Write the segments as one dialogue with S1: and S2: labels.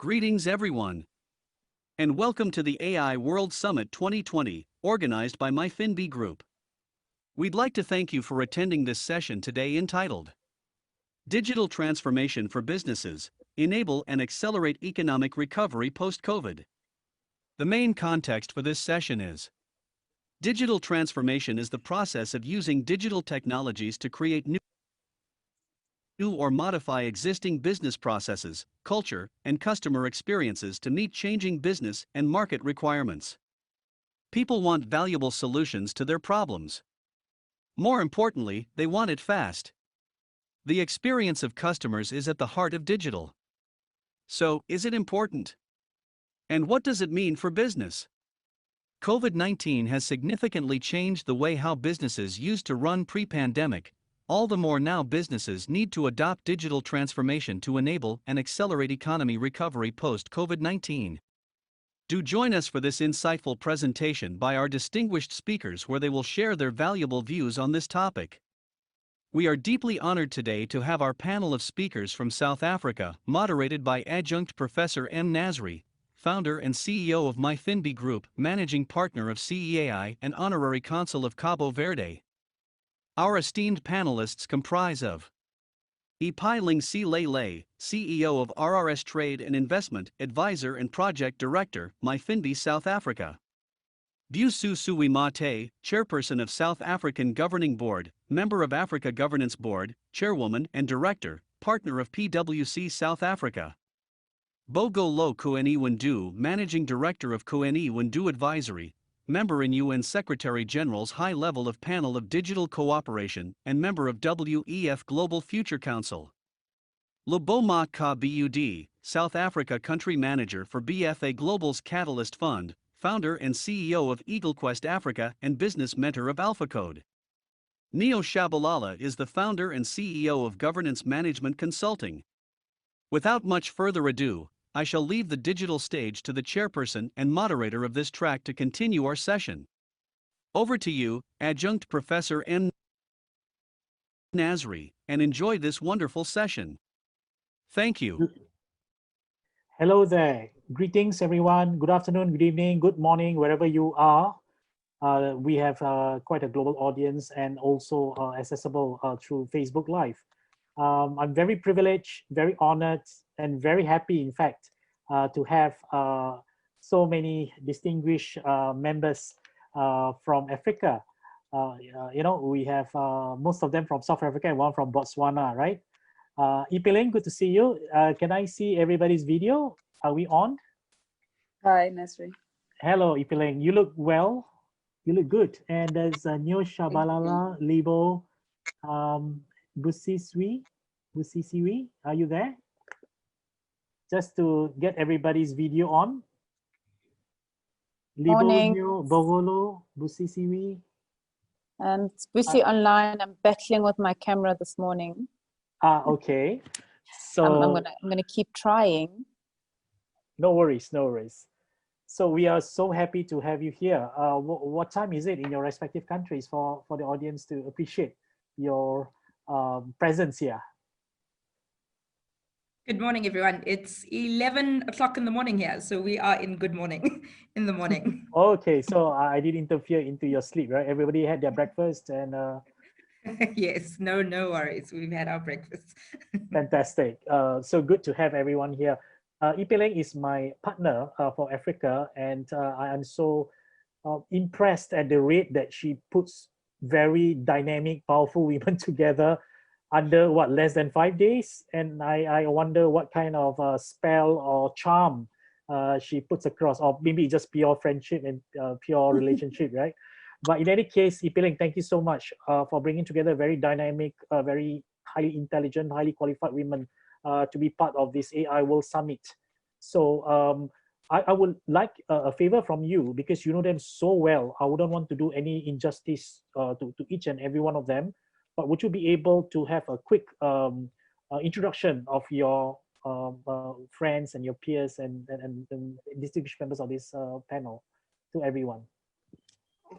S1: Greetings everyone, and welcome to the AI World Summit 2020, organized by MyFinB Group. We'd like to thank you for attending this session today entitled Digital Transformation for Businesses, Enable and Accelerate Economic Recovery Post-COVID. The main context for this session is digital transformation is the process of using digital technologies to create new or modify existing business processes, culture, and customer experiences to meet changing business and market requirements. People want valuable solutions to their problems. More importantly, they want it fast. The experience of customers is at the heart of digital. So, is it important? And what does it mean for business? COVID-19 has significantly changed the way how businesses used to run pre-pandemic. All the more now businesses need to adopt digital transformation to enable and accelerate economy recovery post-COVID-19. Do join us for this insightful presentation by our distinguished speakers where they will share their valuable views on this topic. We are deeply honored today to have our panel of speakers from South Africa, moderated by Adjunct Professor M. Nasri, founder and CEO of MyFinB Group, managing partner of CE.A.I. and honorary consul of Cabo Verde. Our esteemed panelists comprise of Ipiling C.A.I, CEO of RRS Trade and Investment, Advisor and Project Director, MyFinB South Africa. Busu Sui Mate, Chairperson of South African Governing Board, Member of Africa Governance Board, Chairwoman and Director, Partner of PwC South Africa. Bogo Lo Kueni Wendu, Managing Director of Kueni Wendu Advisory, Member in UN Secretary-General's High Level of Panel of Digital Cooperation, and Member of WEF Global Future Council. Loboma Ka Bud, South Africa Country Manager for BFA Global's Catalyst Fund, Founder and CEO of EagleQuest Africa and Business Mentor of AlphaCode. Neo Shabalala is the Founder and CEO of Governance Management Consulting. Without much further ado, I shall leave the digital stage to the chairperson and moderator of this track to continue our session. Over to you, Adjunct Professor M. Nasri, and enjoy this wonderful session. Thank you.
S2: Hello there. Greetings, everyone. Good afternoon, good evening, good morning, wherever you are. We have quite a global audience and also accessible through Facebook Live. I'm very privileged, very honored, and very happy, in fact, to have so many distinguished members from Africa. We have most of them from South Africa and one from Botswana, right? Ipiling, good to see you. Can I see everybody's video? Are we on?
S3: Hi, Nasri.
S2: Hello, Ipiling. You look well. You look good. And there's Neo Shabalala, Libo, Busisiwi, are you there? Just to get everybody's video on. Libo,
S3: Morning.
S2: Neo, Bogolo, Busisiwi.
S3: And Busi online. I'm battling with my camera this morning.
S2: Okay. So
S3: I'm gonna keep trying.
S2: No worries, no worries. So we are so happy to have you here. What time is it in your respective countries for the audience to appreciate your presence here?
S4: Good morning, everyone. It's 11 o'clock in the morning here, so we are in good morning in the morning.
S2: Okay, so I didn't interfere into your sleep, right? Everybody had their breakfast and...
S4: Yes, no worries. We've had our breakfast.
S2: Fantastic. So good to have everyone here. Ipiling is my partner for Africa, and I am so impressed at the rate that she puts very dynamic, powerful women together under less than 5 days. And I wonder what kind of spell or charm she puts across, or maybe just pure friendship and pure relationship, right? But in any case, Ipiling, thank you so much for bringing together very dynamic, very highly intelligent, highly qualified women to be part of this AI World Summit. So I would like a favor from you, because you know them so well. I wouldn't want to do any injustice to each and every one of them. But would you be able to have a quick introduction of your friends and your peers and distinguished members of this panel to everyone?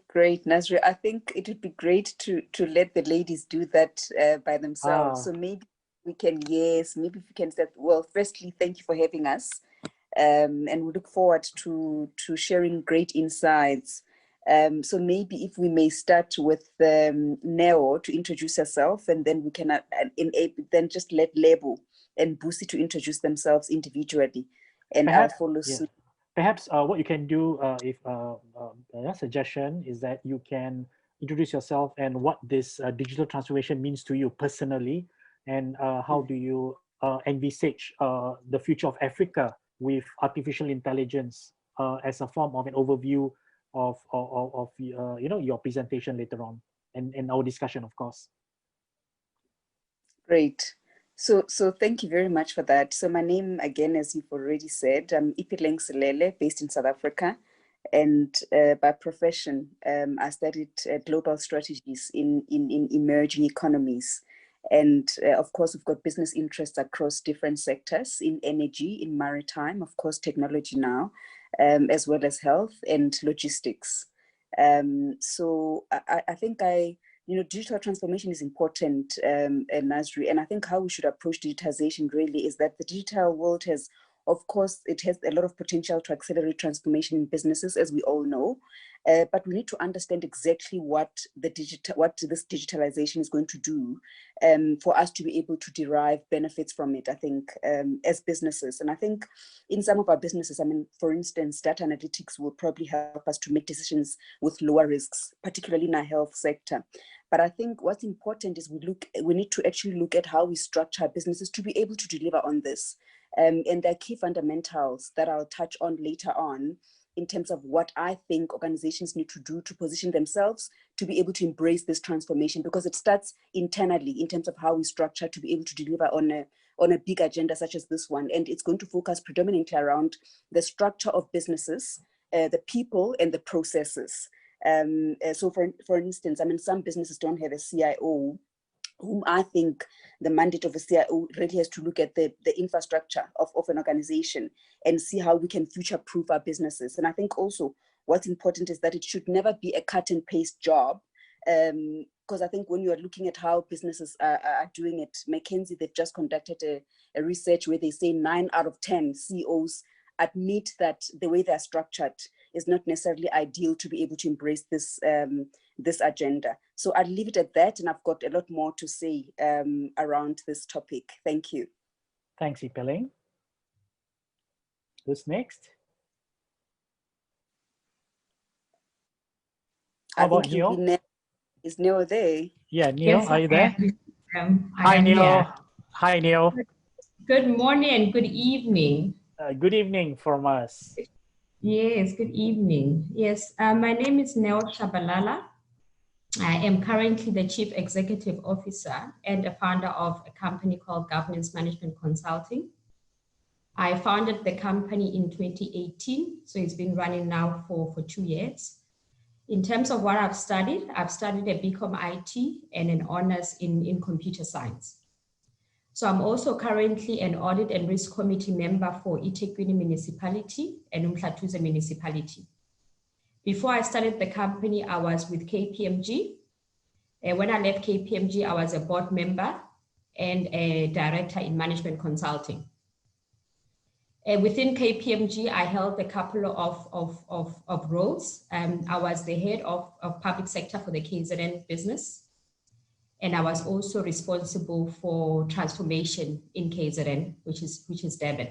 S3: Great, Nasri. I think it would be great to let the ladies do that by themselves. So maybe we can, maybe we can say, well, firstly, thank you for having us. and we look forward to sharing great insights. So maybe if we may start with Neo to introduce herself, and then we can then just let Lebo and Busi to introduce themselves individually, and
S2: Perhaps,
S3: I'll follow
S2: yeah.
S3: suit.
S2: Perhaps what you can do, if a suggestion is that you can introduce yourself and what this digital transformation means to you personally, and how do you envisage the future of Africa with artificial intelligence as a form of an overview of your presentation later on, and our discussion, of course.
S3: Great. So thank you very much for that. So my name, again, as you've already said, I'm Ipileng Selele, based in South Africa. And by profession, I studied global strategies in emerging economies. And of course, we've got business interests across different sectors in energy, in maritime, of course, technology now, as well as health and logistics. So I think digital transformation is important, Nasri, and I think how we should approach digitization really is that the digital world has, of course, it has a lot of potential to accelerate transformation in businesses, as we all know, but we need to understand exactly what this digitalization is going to do for us to be able to derive benefits from it, I think, as businesses. And I think in some of our businesses, I mean, for instance, data analytics will probably help us to make decisions with lower risks, particularly in our health sector. But I think what's important is we need to actually look at how we structure our businesses to be able to deliver on this. And there are key fundamentals that I'll touch on later on in terms of what I think organizations need to do to position themselves to be able to embrace this transformation, because it starts internally in terms of how we structure to be able to deliver on a big agenda such as this one. And it's going to focus predominantly around the structure of businesses, the people and the processes. So for instance, I mean, some businesses don't have a CIO, whom I think the mandate of a CIO really has to look at the infrastructure of an organization and see how we can future-proof our businesses. And I think also what's important is that it should never be a cut and paste job, because I think when you are looking at how businesses are doing it, McKinsey, they've just conducted a research where they say 9 out of 10 CEOs admit that the way they're structured is not necessarily ideal to be able to embrace this this agenda. So I'll leave it at that, and I've got a lot more to say around this topic. Thank you.
S2: Thanks, Ipileng. Who's next? How about Neo?
S3: Is Neo there?
S2: Yeah, Neo,
S5: Yes,
S2: are you there?
S5: Hi,
S2: Neo.
S5: Here.
S2: Hi, Neo.
S5: Good morning and good evening.
S2: Good evening from us.
S5: Yes, good evening. Yes, my name is Neo Shabalala. I am currently the Chief Executive Officer and a founder of a company called Governance Management Consulting. I founded the company in 2018, so it's been running now for 2 years. In terms of what I've studied a BCom IT and an honors in computer science. So I'm also currently an audit and risk committee member for eThekwini Municipality and Umhlatuze Municipality. Before I started the company, I was with KPMG. When I left KPMG, I was a board member and a director in management consulting. Within KPMG, I held a couple of roles. I was the head of public sector for the KZN business. And I was also responsible for transformation in KZN, which is Durban.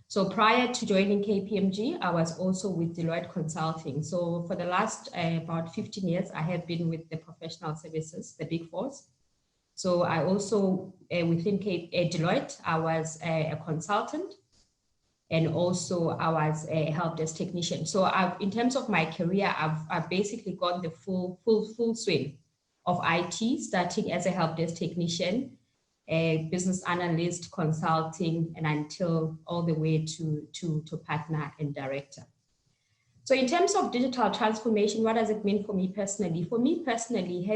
S5: So prior to joining KPMG, I was also with Deloitte Consulting. So for the last about 15 years, I have been with the professional services, the Big Fours. So I also, within Deloitte, I was a consultant, and also I was a help desk technician. So in terms of my career, I've basically gone the full swing of IT, starting as a help desk technician, a business analyst, consulting, and until all the way to partner and director. So in terms of digital transformation, what does it mean for me personally? For me personally,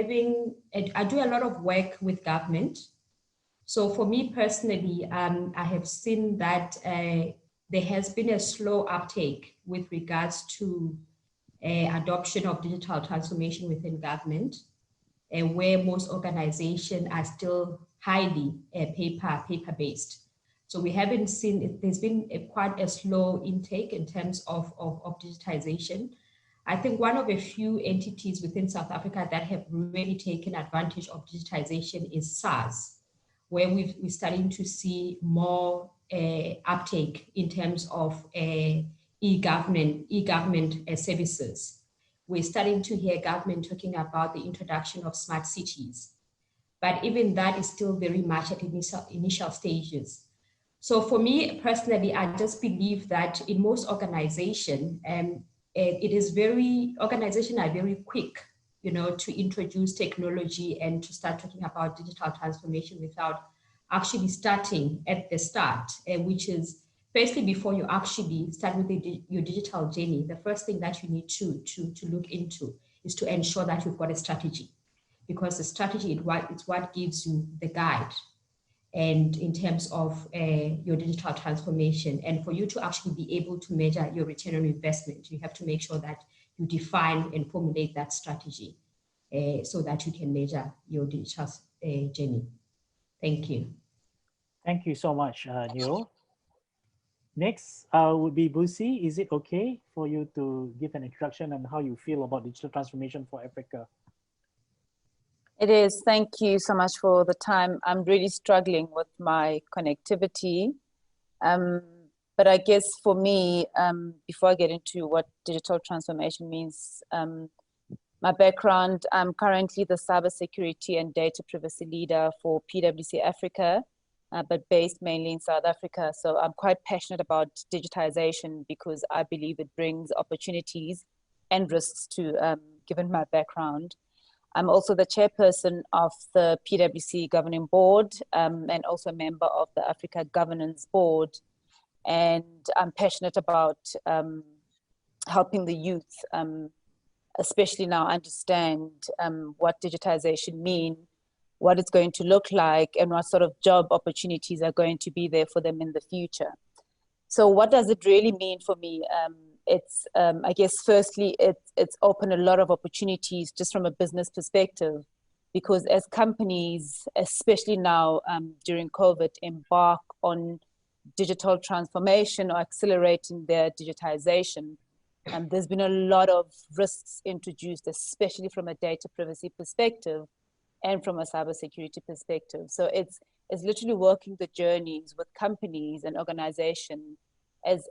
S5: I do a lot of work with government. So for me personally, I have seen that there has been a slow uptake with regards to adoption of digital transformation within government, where most organizations are still highly paper-based. So we haven't seen it. There's been quite a slow intake in terms of digitization. I think one of a few entities within South Africa that have really taken advantage of digitization is SARS, where we're starting to see more uptake in terms of e-government services. We're starting to hear government talking about the introduction of smart cities, but even that is still very much at initial stages. So for me personally, I just believe that in most organizations, organizations are very quick, to introduce technology and to start talking about digital transformation without actually starting at the start, which is firstly, before you actually start with your digital journey, the first thing that you need to look into is to ensure that you've got a strategy, because the strategy is what gives you the guide and in terms of your digital transformation. And for you to actually be able to measure your return on investment, you have to make sure that you define and formulate that strategy so that you can measure your digital journey. Thank you.
S2: Thank you so much, Neo. Next would be Busi. Is it okay for you to give an introduction on how you feel about digital transformation for Africa?
S6: It is. Thank you so much for the time. I'm really struggling with my connectivity. But I guess for me, before I get into what digital transformation means, my background, I'm currently the cybersecurity and data privacy leader for PwC Africa, but based mainly in South Africa. So I'm quite passionate about digitization because I believe it brings opportunities and risks to, given my background. I'm also the chairperson of the PwC Governing Board and also a member of the Africa Governance Board. And I'm passionate about helping the youth, especially now, understand what digitization means, what it's going to look like, and what sort of job opportunities are going to be there for them in the future. So what does it really mean for me? It's, I guess, firstly, it's opened a lot of opportunities just from a business perspective, because as companies, especially now during COVID, embark on digital transformation or accelerating their digitization, there's been a lot of risks introduced, especially from a data privacy perspective and from a cybersecurity perspective. So it's literally working the journeys with companies and organizations, as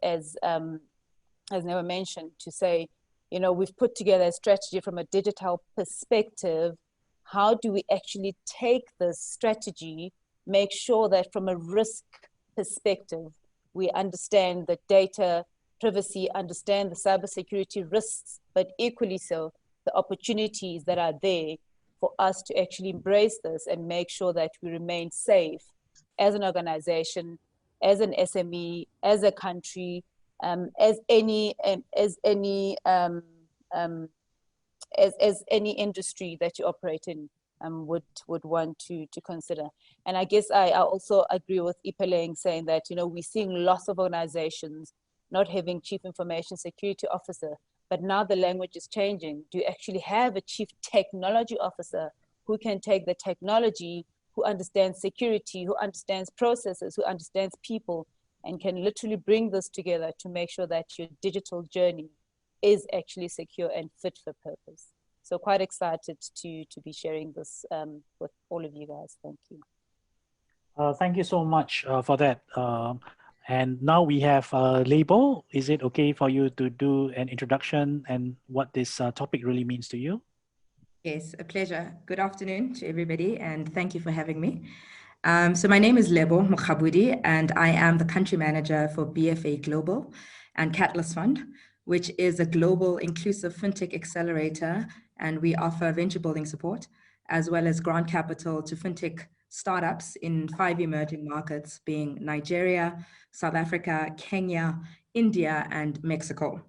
S6: Never mentioned, to say, we've put together a strategy from a digital perspective. How do we actually take this strategy, make sure that from a risk perspective, we understand the data privacy, understand the cybersecurity risks, but equally so, the opportunities that are there for us to actually embrace this and make sure that we remain safe as an organization, as an SME, as a country, as any industry that you operate in would want to consider. And I guess I also agree with Ipeleng saying that we're seeing lots of organizations not having chief information security officer, but now the language is changing. Do you actually have a chief technology officer who can take the technology, who understands security, who understands processes, who understands people, and can literally bring this together to make sure that your digital journey is actually secure and fit for purpose. So quite excited to be sharing this with all of you guys. Thank you.
S2: Thank you so much for that. And now we have Label. Is it okay for you to do an introduction and what this topic really means to you?
S4: Yes, a pleasure. Good afternoon to everybody, and thank you for having me. So my name is Lebo Mokhabudi, and I am the country manager for BFA Global and Catalyst Fund, which is a global inclusive fintech accelerator, and we offer venture building support as well as grant capital to fintech startups in 5 emerging markets, being Nigeria, South Africa, Kenya, India, and Mexico.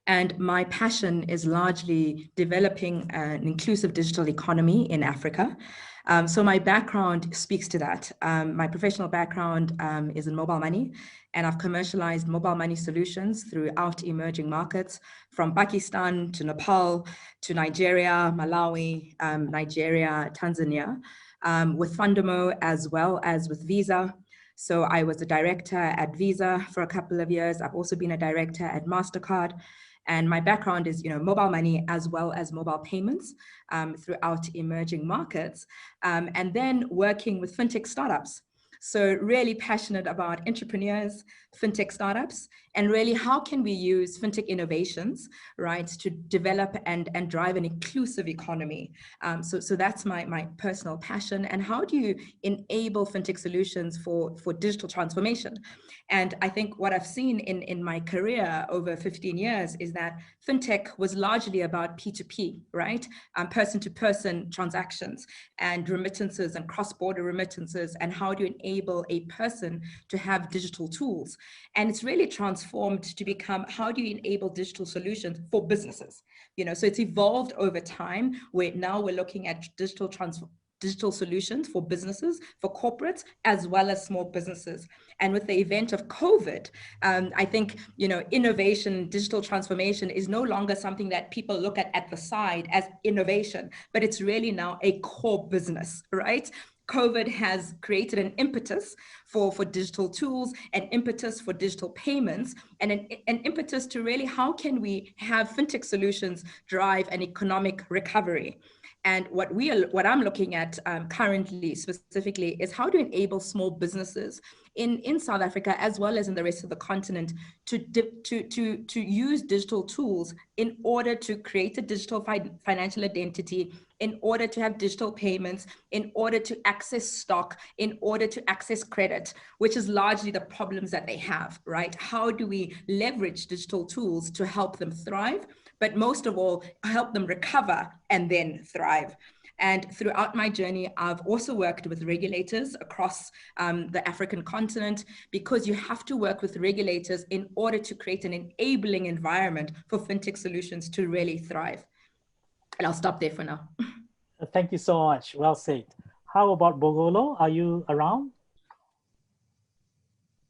S4: And my passion is largely developing an inclusive digital economy in Africa. So my background speaks to that. My professional background is in mobile money, and I've commercialized mobile money solutions throughout emerging markets, from Pakistan to Nepal to Nigeria, Malawi, Nigeria, Tanzania, with Fundamo as well as with Visa. So I was a director at Visa for a couple of years. I've also been a director at MasterCard. And my background is, mobile money as well as mobile payments throughout emerging markets, and then working with fintech startups. So really passionate about entrepreneurs, fintech startups, and really how can we use fintech innovations, right, to develop and drive an inclusive economy. So that's my personal passion. And how do you enable fintech solutions for digital transformation? And I think what I've seen in my career over 15 years is that fintech was largely about P2P, right? Person-to-person transactions and remittances and cross-border remittances, and how do you enable a person to have digital tools? And it's really transformed to become, how do you enable digital solutions for businesses? So it's evolved over time, where now we're looking at digital solutions for businesses, for corporates, as well as small businesses. And with the event of COVID, I think, innovation, digital transformation is no longer something that people look at the side as innovation, but it's really now a core business, right? COVID has created an impetus for digital tools, an impetus for digital payments, and an impetus to really, how can we have fintech solutions drive an economic recovery? And what I'm looking at currently specifically is how to enable small businesses in South Africa, as well as in the rest of the continent, to use digital tools in order to create a digital financial identity, in order to have digital payments, in order to access stock, in order to access credit, which is largely the problems that they have, right? How do we leverage digital tools to help them thrive, but most of all, help them recover and then thrive? And throughout my journey, I've also worked with regulators across the African continent, because you have to work with regulators in order to create an enabling environment for fintech solutions to really thrive. And I'll stop there for now.
S2: Thank you so much. Well said. How about Bogolo? Are you around?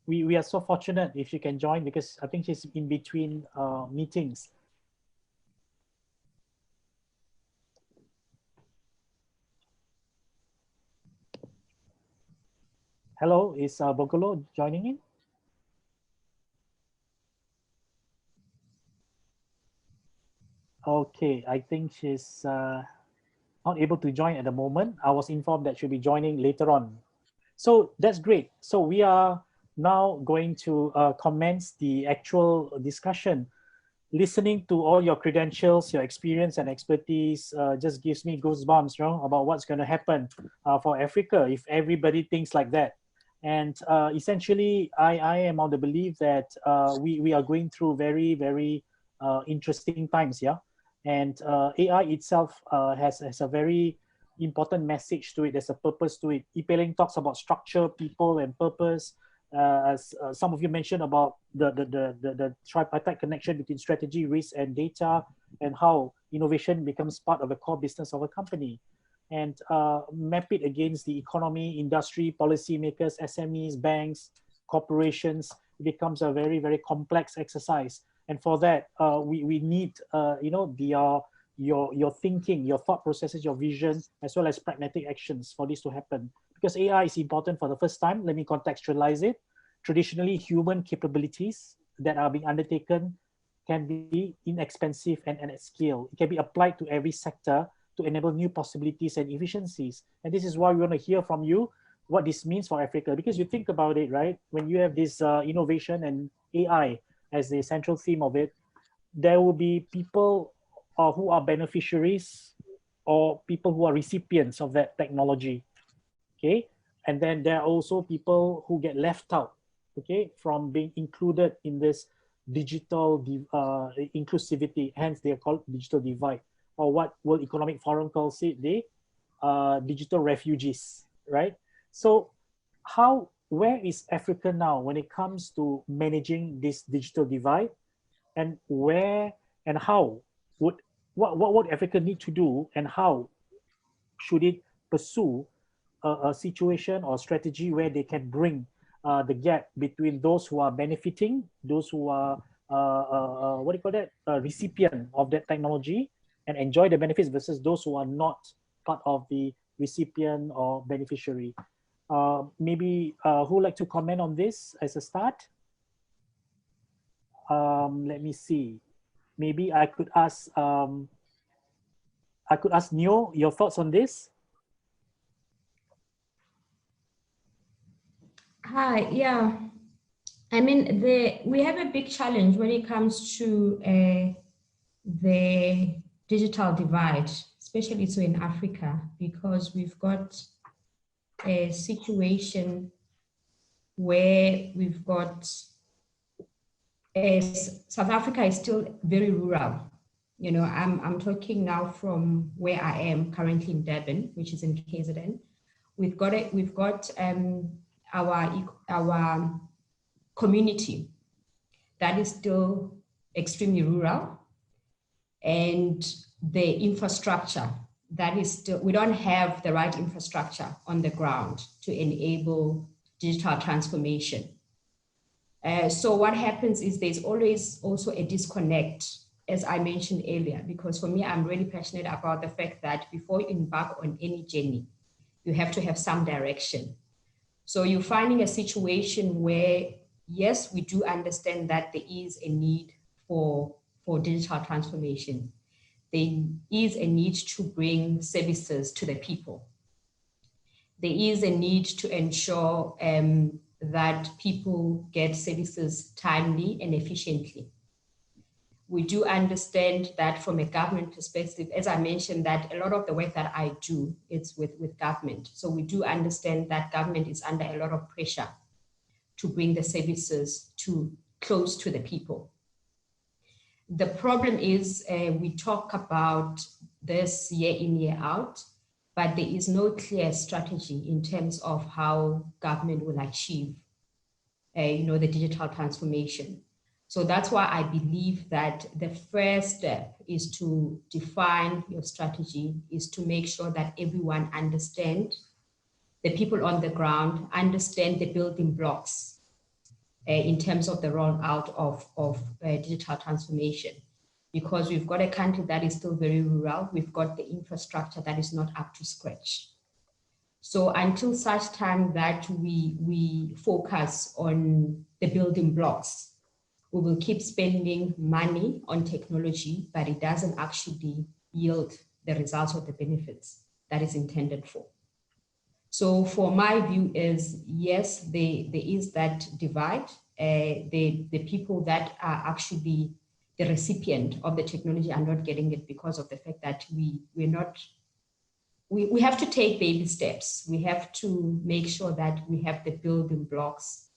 S2: We are so fortunate if you can join, because I think she's in between meetings. Hello, is Bogolo joining in? Okay, I think she's not able to join at the moment. I was informed that she'll be joining later on. So that's great. So we are now going to commence the actual discussion. Listening to all your credentials, your experience and expertise just gives me goosebumps, about what's going to happen for Africa if everybody thinks like that. And essentially, I am of the belief that we are going through very, very interesting times, yeah. And AI itself has a very important message to it. There's a purpose to it. Ipeling talks about structure, people, and purpose. As some of you mentioned about the tripartite connection between strategy, risk, and data, and how innovation becomes part of the core business of a company. And map it against the economy, industry, policymakers, SMEs, banks, corporations. It becomes a very, very complex exercise. And for that, we need, your thinking, your thought processes, your vision, as well as pragmatic actions for this to happen. Because AI is important for the first time. Let me contextualize it. Traditionally, human capabilities that are being undertaken can be inexpensive and at scale. It can be applied to every sector to enable new possibilities and efficiencies. And this is why we want to hear from you what this means for Africa. Because you think about it, right? When you have this innovation and AI as the central theme of it, there will be people who are beneficiaries or people who are recipients of that technology, okay? And then there are also people who get left out, okay, from being included in this digital inclusivity, hence they are called digital divide, or what World Economic Forum calls it, the digital refugees, right? So where is Africa now when it comes to managing this digital divide, and where and how what would Africa need to do, and how should it pursue a situation or strategy where they can bring the gap between those who are benefiting, those who are recipient of that technology and enjoy the benefits, versus those who are not part of the recipient or beneficiary. Maybe who would like to comment on this as a start? Let me see. Maybe I could ask Neo, your thoughts on this?
S5: Hi, yeah. I mean, we have a big challenge when it comes to the digital divide, especially so in Africa, because we've got a situation where we've got South Africa is still very rural. You know, I'm talking now from where I am currently in Durban, which is in KZN. We've got our community that is still extremely rural, and the infrastructure that is still, we don't have the right infrastructure on the ground to enable digital transformation. So what happens is there's always also a disconnect, as I mentioned earlier, because for me, I'm really passionate about the fact that before you embark on any journey, you have to have some direction. So you're finding a situation where, yes, we do understand that there is a need for digital transformation. There is a need to bring services to the people. There is a need to ensure that people get services timely and efficiently. We do understand that from a government perspective, as I mentioned, that a lot of the work that I do is with government. So we do understand that government is under a lot of pressure to bring the services close to the people. The problem is we talk about this year in, year out, but there is no clear strategy in terms of how government will achieve the digital transformation. So that's why I believe that the first step is to define your strategy, is to make sure that everyone understands, the people on the ground understand the building blocks in terms of the rollout of digital transformation. Because we've got a country that is still very rural, we've got the infrastructure that is not up to scratch. So until such time that we focus on the building blocks, we will keep spending money on technology, but it doesn't actually yield the results or the benefits that is intended for. So for my view is, yes, there is that divide. The people that are actually the recipient of the technology are not getting it because of the fact that we have to take baby steps. We have to make sure that we have the building blocks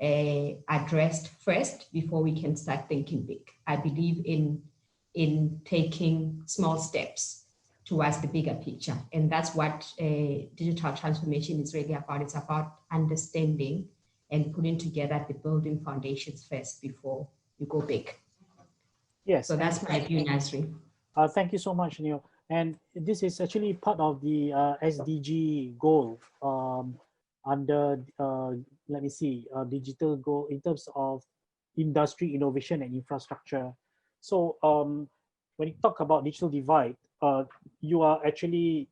S5: addressed first before we can start thinking big. I believe in taking small steps towards the bigger picture. And that's what digital transformation is really about. It's about understanding and putting together the building foundations first before you go big.
S2: Yes.
S5: So that's my view, Nasri.
S2: Thank you so much, Neo. And this is actually part of the SDG goal under, let me see, digital goal in terms of industry, innovation, and infrastructure. So when you talk about digital divide, you are actually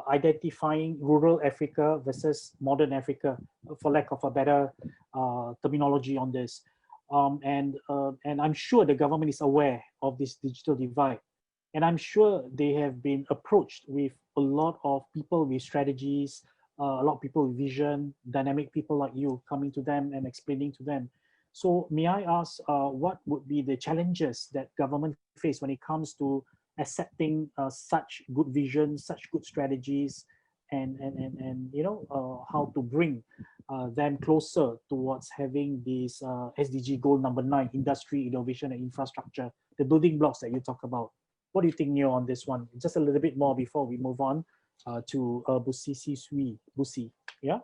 S2: identifying rural Africa versus modern Africa, for lack of a better terminology on this. And I'm sure the government is aware of this digital divide. And I'm sure they have been approached with a lot of people with strategies, a lot of people with vision, dynamic people like you coming to them and explaining to them. So may I ask, what would be the challenges that government face when it comes to accepting such good vision, such good strategies, and how to bring them closer towards having this SDG goal number 9, industry, innovation, and infrastructure, the building blocks that you talk about. What do you think, Neo, on this one? Just a little bit more before we move on to Busi. Yeah?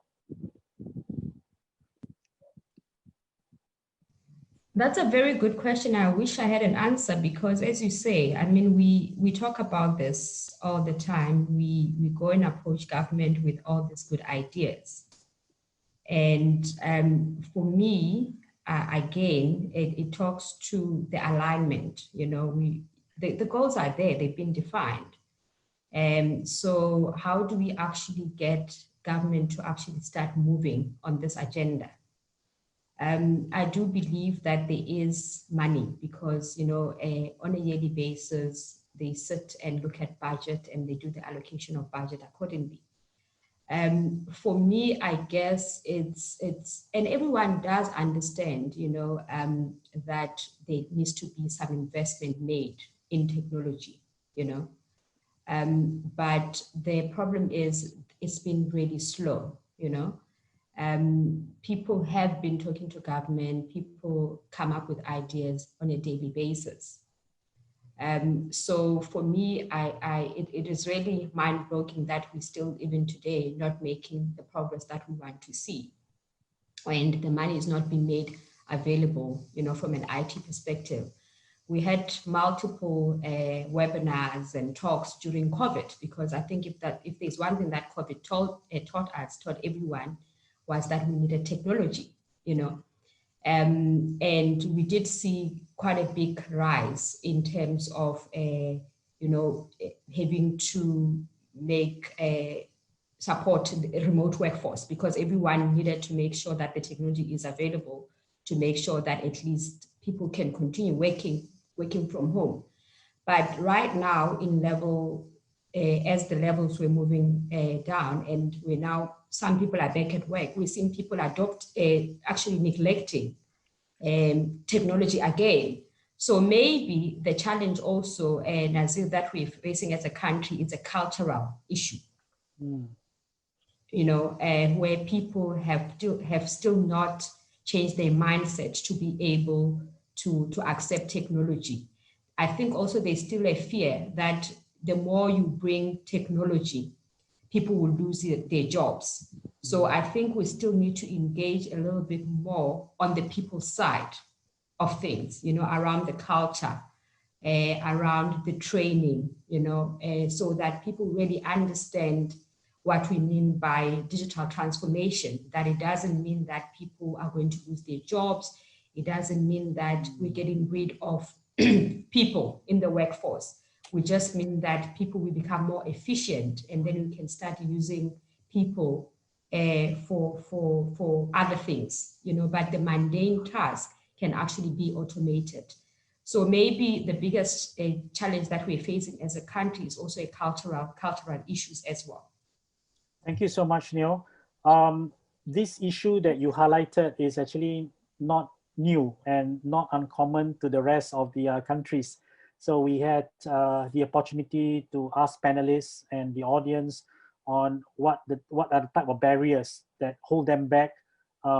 S5: That's a very good question. I wish I had an answer because, as you say, I mean, we talk about this all the time. We go and approach government with all these good ideas. And for me, again, it talks to the alignment. You know, the goals are there, they've been defined. And so how do we actually get government to actually start moving on this agenda. I do believe that there is money because, you know, on a yearly basis, they sit and look at budget and they do the allocation of budget accordingly. For me, I guess it's, and everyone does understand, you know, that there needs to be some investment made in technology, you know. But the problem is it's been really slow, you know. People have been talking to government, people come up with ideas on a daily basis. So for me, it is really mind-blowing that we still, even today, not making the progress that we want to see. And the money is not being made available, you know, from an IT perspective. We had multiple webinars and talks during COVID, because I think if there's one thing that COVID taught everyone, was that we needed technology, you know. And we did see quite a big rise in terms of, you know, having to make support the remote workforce, because everyone needed to make sure that the technology is available to make sure that at least people can continue working from home. But right now, in level, as the levels were moving down, and we're now, some people are back at work, we're seeing people actually neglecting technology again. So maybe the challenge also, Nazir, that we're facing as a country is a cultural issue. You know, where people have still not changed their mindset to be able to accept technology. I think also there's still a fear that the more you bring technology, people will lose their jobs. So I think we still need to engage a little bit more on the people's side of things, you know, around the culture, around the training, you know, so that people really understand what we mean by digital transformation, that it doesn't mean that people are going to lose their jobs. It doesn't mean that we're getting rid of people in the workforce. We just mean that people will become more efficient, and then we can start using people for other things, you know, but the mundane task can actually be automated. So maybe the biggest challenge that we're facing as a country is also a cultural issues as well.
S2: Thank you so much, Neil. This issue that you highlighted is actually not new and not uncommon to the rest of the countries. So we had the opportunity to ask panelists and the audience on what are the type of barriers that hold them back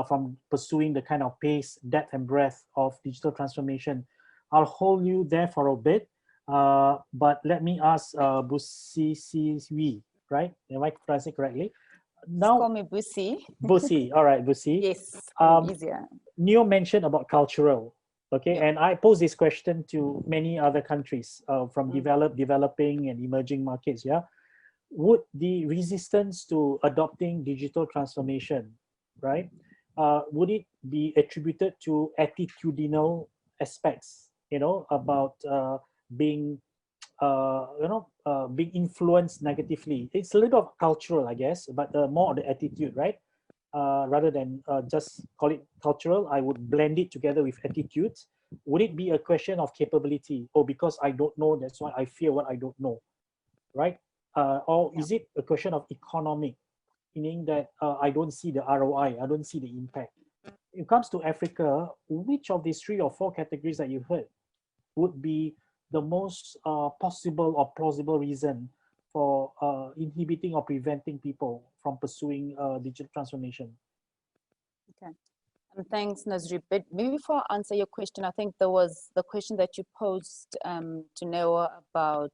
S2: from pursuing the kind of pace, depth, and breadth of digital transformation. I'll hold you there for a bit, but let me ask Busi, right? Am I pronouncing it correctly? Now,
S6: call me Busi.
S2: Busi, all right, Busi.
S6: Yes, easier.
S2: Neo mentioned about cultural, okay? And I pose this question to many other countries from developing and emerging markets, yeah? Would the resistance to adopting digital transformation, right? Would it be attributed to attitudinal aspects, you know, about being being influenced negatively? It's a little of cultural, I guess, but more of the attitude, right? Rather than just call it cultural, I would blend it together with attitudes. Would it be a question of capability? Or because I don't know, that's why I fear what I don't know, right? Or is it a question of economic, meaning that I don't see the ROI, I don't see the impact? When it comes to Africa, which of these 3 or 4 categories that you heard would be the most possible or plausible reason for inhibiting or preventing people from pursuing digital transformation?
S6: Okay, and thanks, Nazri. But maybe before I answer your question, I think there was the question that you posed to Noah about,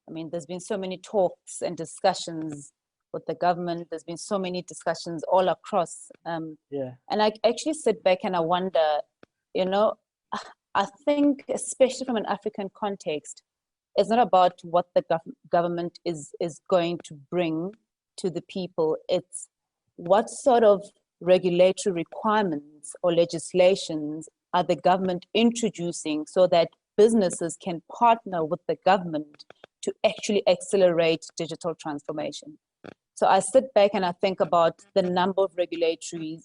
S6: I mean, there's been so many talks and discussions with the government. There's been so many discussions all across. And I actually sit back and I wonder, you know, I think, especially from an African context, it's not about what the government is going to bring to the people. It's what sort of regulatory requirements or legislations are the government introducing so that businesses can partner with the government to actually accelerate digital transformation. So I sit back and I think about the number of regulatory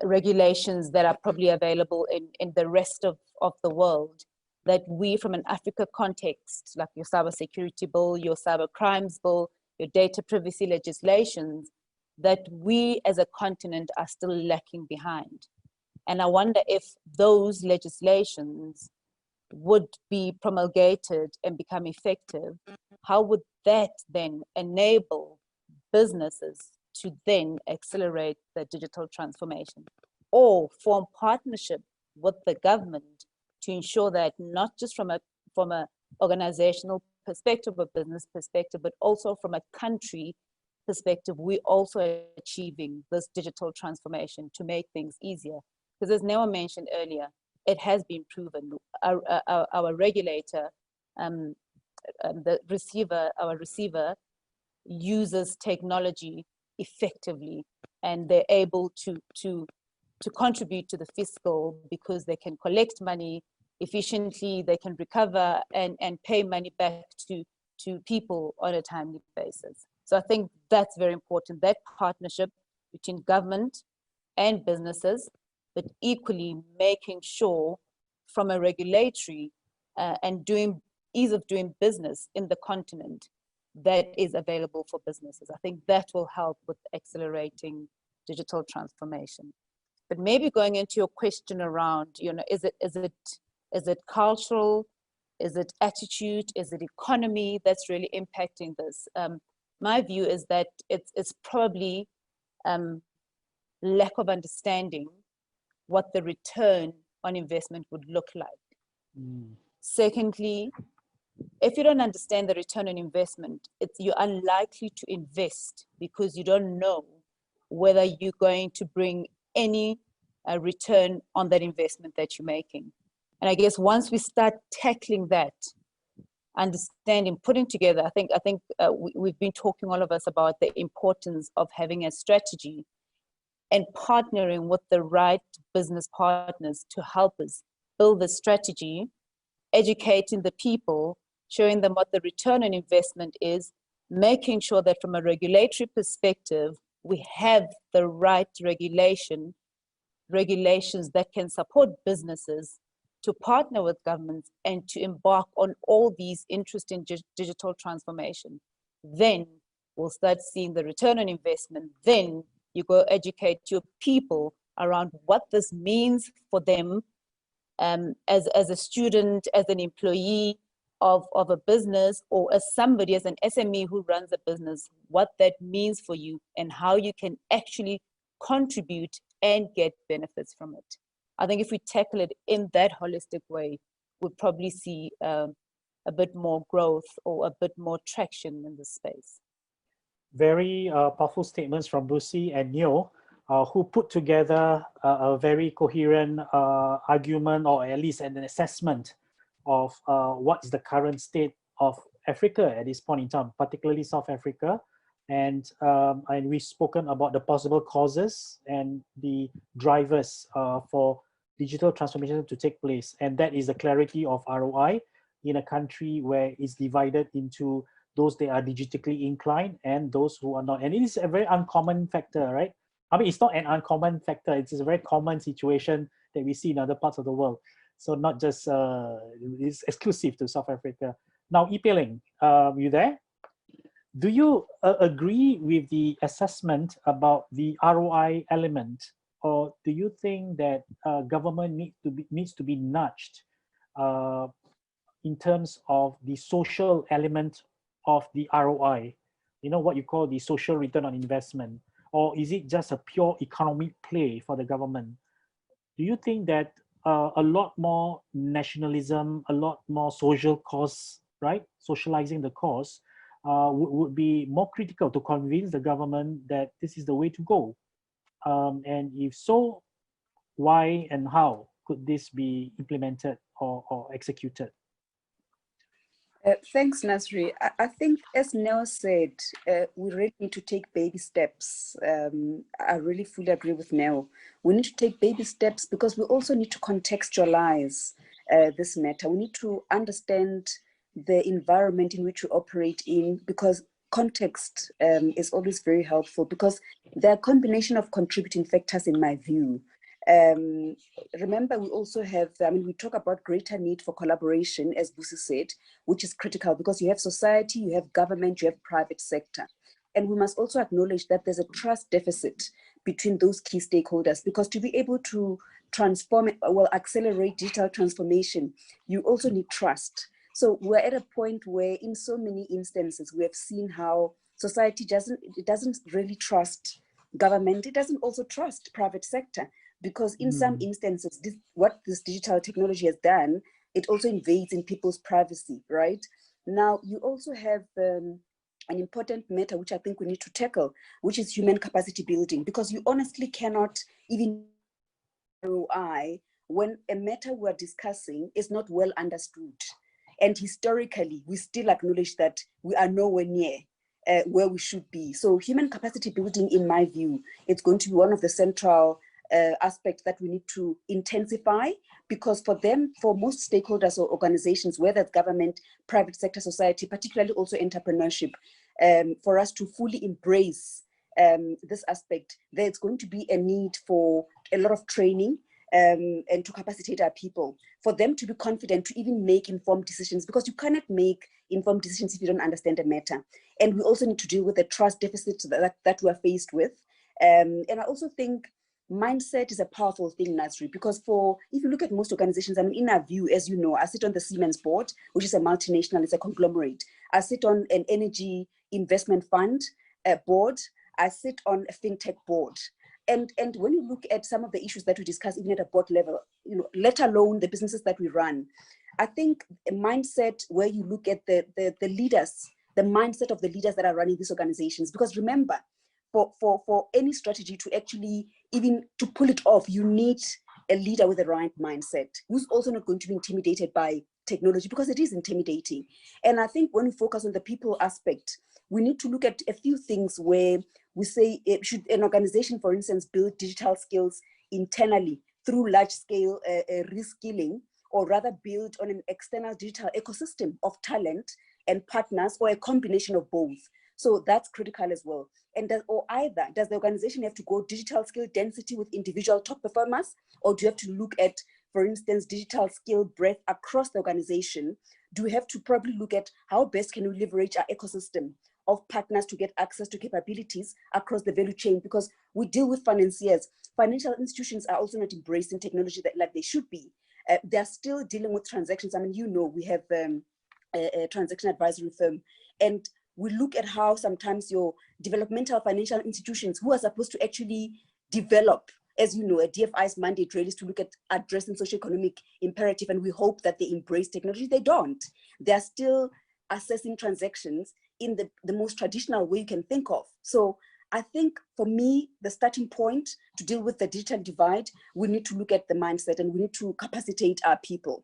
S6: regulations that are probably available in the rest of the world, that we, from an Africa context, like your cyber security bill, your cyber crimes bill, your data privacy legislations, that we as a continent are still lacking behind. And I wonder if those legislations would be promulgated and become effective, how would that then enable businesses to then accelerate the digital transformation, or form partnership with the government to ensure that not just from a organizational perspective, a business perspective, but also from a country perspective, we also achieving this digital transformation to make things easier. Because as Neo mentioned earlier, it has been proven. Our regulator, our receiver uses technology effectively, and they're able to contribute to the fiscal because they can collect money efficiently, they can recover and pay money back to people on a timely basis. So I think that's very important, that partnership between government and businesses, but equally making sure from a regulatory and ease of doing business in the continent that is available for businesses. I think that will help with accelerating digital transformation. But maybe going into your question around, is it cultural? Is it attitude? Is it economy that's really impacting this? My view is that it's probably lack of understanding what the return on investment would look like. Secondly, if you don't understand the return on investment, you're unlikely to invest because you don't know whether you're going to bring any return on that investment that you're making. And I guess once we start tackling that, understanding, putting together, I think we've been talking, all of us, about the importance of having a strategy and partnering with the right business partners to help us build the strategy, educating the people, showing them what the return on investment is, making sure that from a regulatory perspective, we have the right regulations that can support businesses to partner with governments and to embark on all these interesting digital transformation. Then we'll start seeing the return on investment. Then you go educate your people around what this means for them as a student, as an employee of a business, or as somebody, as an SME who runs a business, what that means for you and how you can actually contribute and get benefits from it. I think if we tackle it in that holistic way, we'll probably see a bit more growth or a bit more traction in this space.
S2: Very powerful statements from Lucy and Neo, who put together a very coherent argument, or at least an assessment of what's the current state of Africa at this point in time, particularly South Africa. And we've spoken about the possible causes and the drivers for digital transformation to take place. And that is the clarity of ROI in a country where it's divided into those that are digitally inclined and those who are not. And it is a very uncommon factor, right? I mean, it's not an uncommon factor. It's a very common situation that we see in other parts of the world. So not just, it's exclusive to South Africa. Now, Ipeling, you there? Do you agree with the assessment about the ROI element, or do you think that government needs to be nudged in terms of the social element of the ROI? You know, what you call the social return on investment, or is it just a pure economic play for the government? Do you think that a lot more nationalism, a lot more social costs, right? Socializing the costs would be more critical to convince the government that this is the way to go? And if so, why and how could this be implemented or executed?
S3: Thanks, Nasri. I think, as Neo said, we really need to take baby steps. I really fully agree with Neo. We need to take baby steps because we also need to contextualize this matter. We need to understand the environment in which we operate in, because context is always very helpful, because there are a combination of contributing factors in my view. Remember, we also have, we talk about greater need for collaboration, as Busi said, which is critical, because you have society, you have government, you have private sector. And we must also acknowledge that there's a trust deficit between those key stakeholders, because to be able to transform, accelerate digital transformation, you also need trust. So we're at a point where in so many instances, we have seen how society doesn't really trust government. It doesn't also trust private sector, because in some instances, what this digital technology has done, it also invades in people's privacy, right? Now, you also have an important matter, which I think we need to tackle, which is human capacity building, because you honestly cannot even ROI when a matter we're discussing is not well understood. And historically, we still acknowledge that we are nowhere near where we should be. So human capacity building, in my view, it's going to be one of the central aspects that we need to intensify, because for most stakeholders or organizations, whether it's government, private sector, society, particularly also entrepreneurship, for us to fully embrace this aspect, there's going to be a need for a lot of training and to capacitate our people, for them to be confident to even make informed decisions, because you cannot make informed decisions if you don't understand the matter. And we also need to deal with the trust deficit that we're faced with. And I also think mindset is a powerful thing, Nasri, because if you look at most organizations, in our view, as you know, I sit on the Siemens board, which is a multinational, it's a conglomerate. I sit on an energy investment fund board. I sit on a fintech board. And when you look at some of the issues that we discuss, even at a board level, let alone the businesses that we run, I think a mindset where you look at the leaders, the mindset of the leaders that are running these organizations, because remember, for any strategy to actually even to pull it off, you need a leader with the right mindset, who's also not going to be intimidated by technology, because it is intimidating. And I think when we focus on the people aspect, we need to look at a few things where we say, should an organization, for instance, build digital skills internally through large-scale reskilling, or rather build on an external digital ecosystem of talent and partners, or a combination of both? So that's critical as well. And does the organization have to go digital skill density with individual top performers, or do you have to look at, for instance, digital skill breadth across the organization? Do we have to probably look at how best can we leverage our ecosystem of partners to get access to capabilities across the value chain? Because we deal with financiers. Financial institutions are also not embracing technology like they should be. They're still dealing with transactions. We have a transaction advisory firm, and we look at how sometimes your developmental financial institutions, who are supposed to actually develop, as you know, a DFI's mandate really is to look at addressing socioeconomic imperative, and we hope that they embrace technology. They don't. They're still assessing transactions in the most traditional way you can think of. So I think for me, the starting point to deal with the digital divide, we need to look at the mindset, and we need to capacitate our people.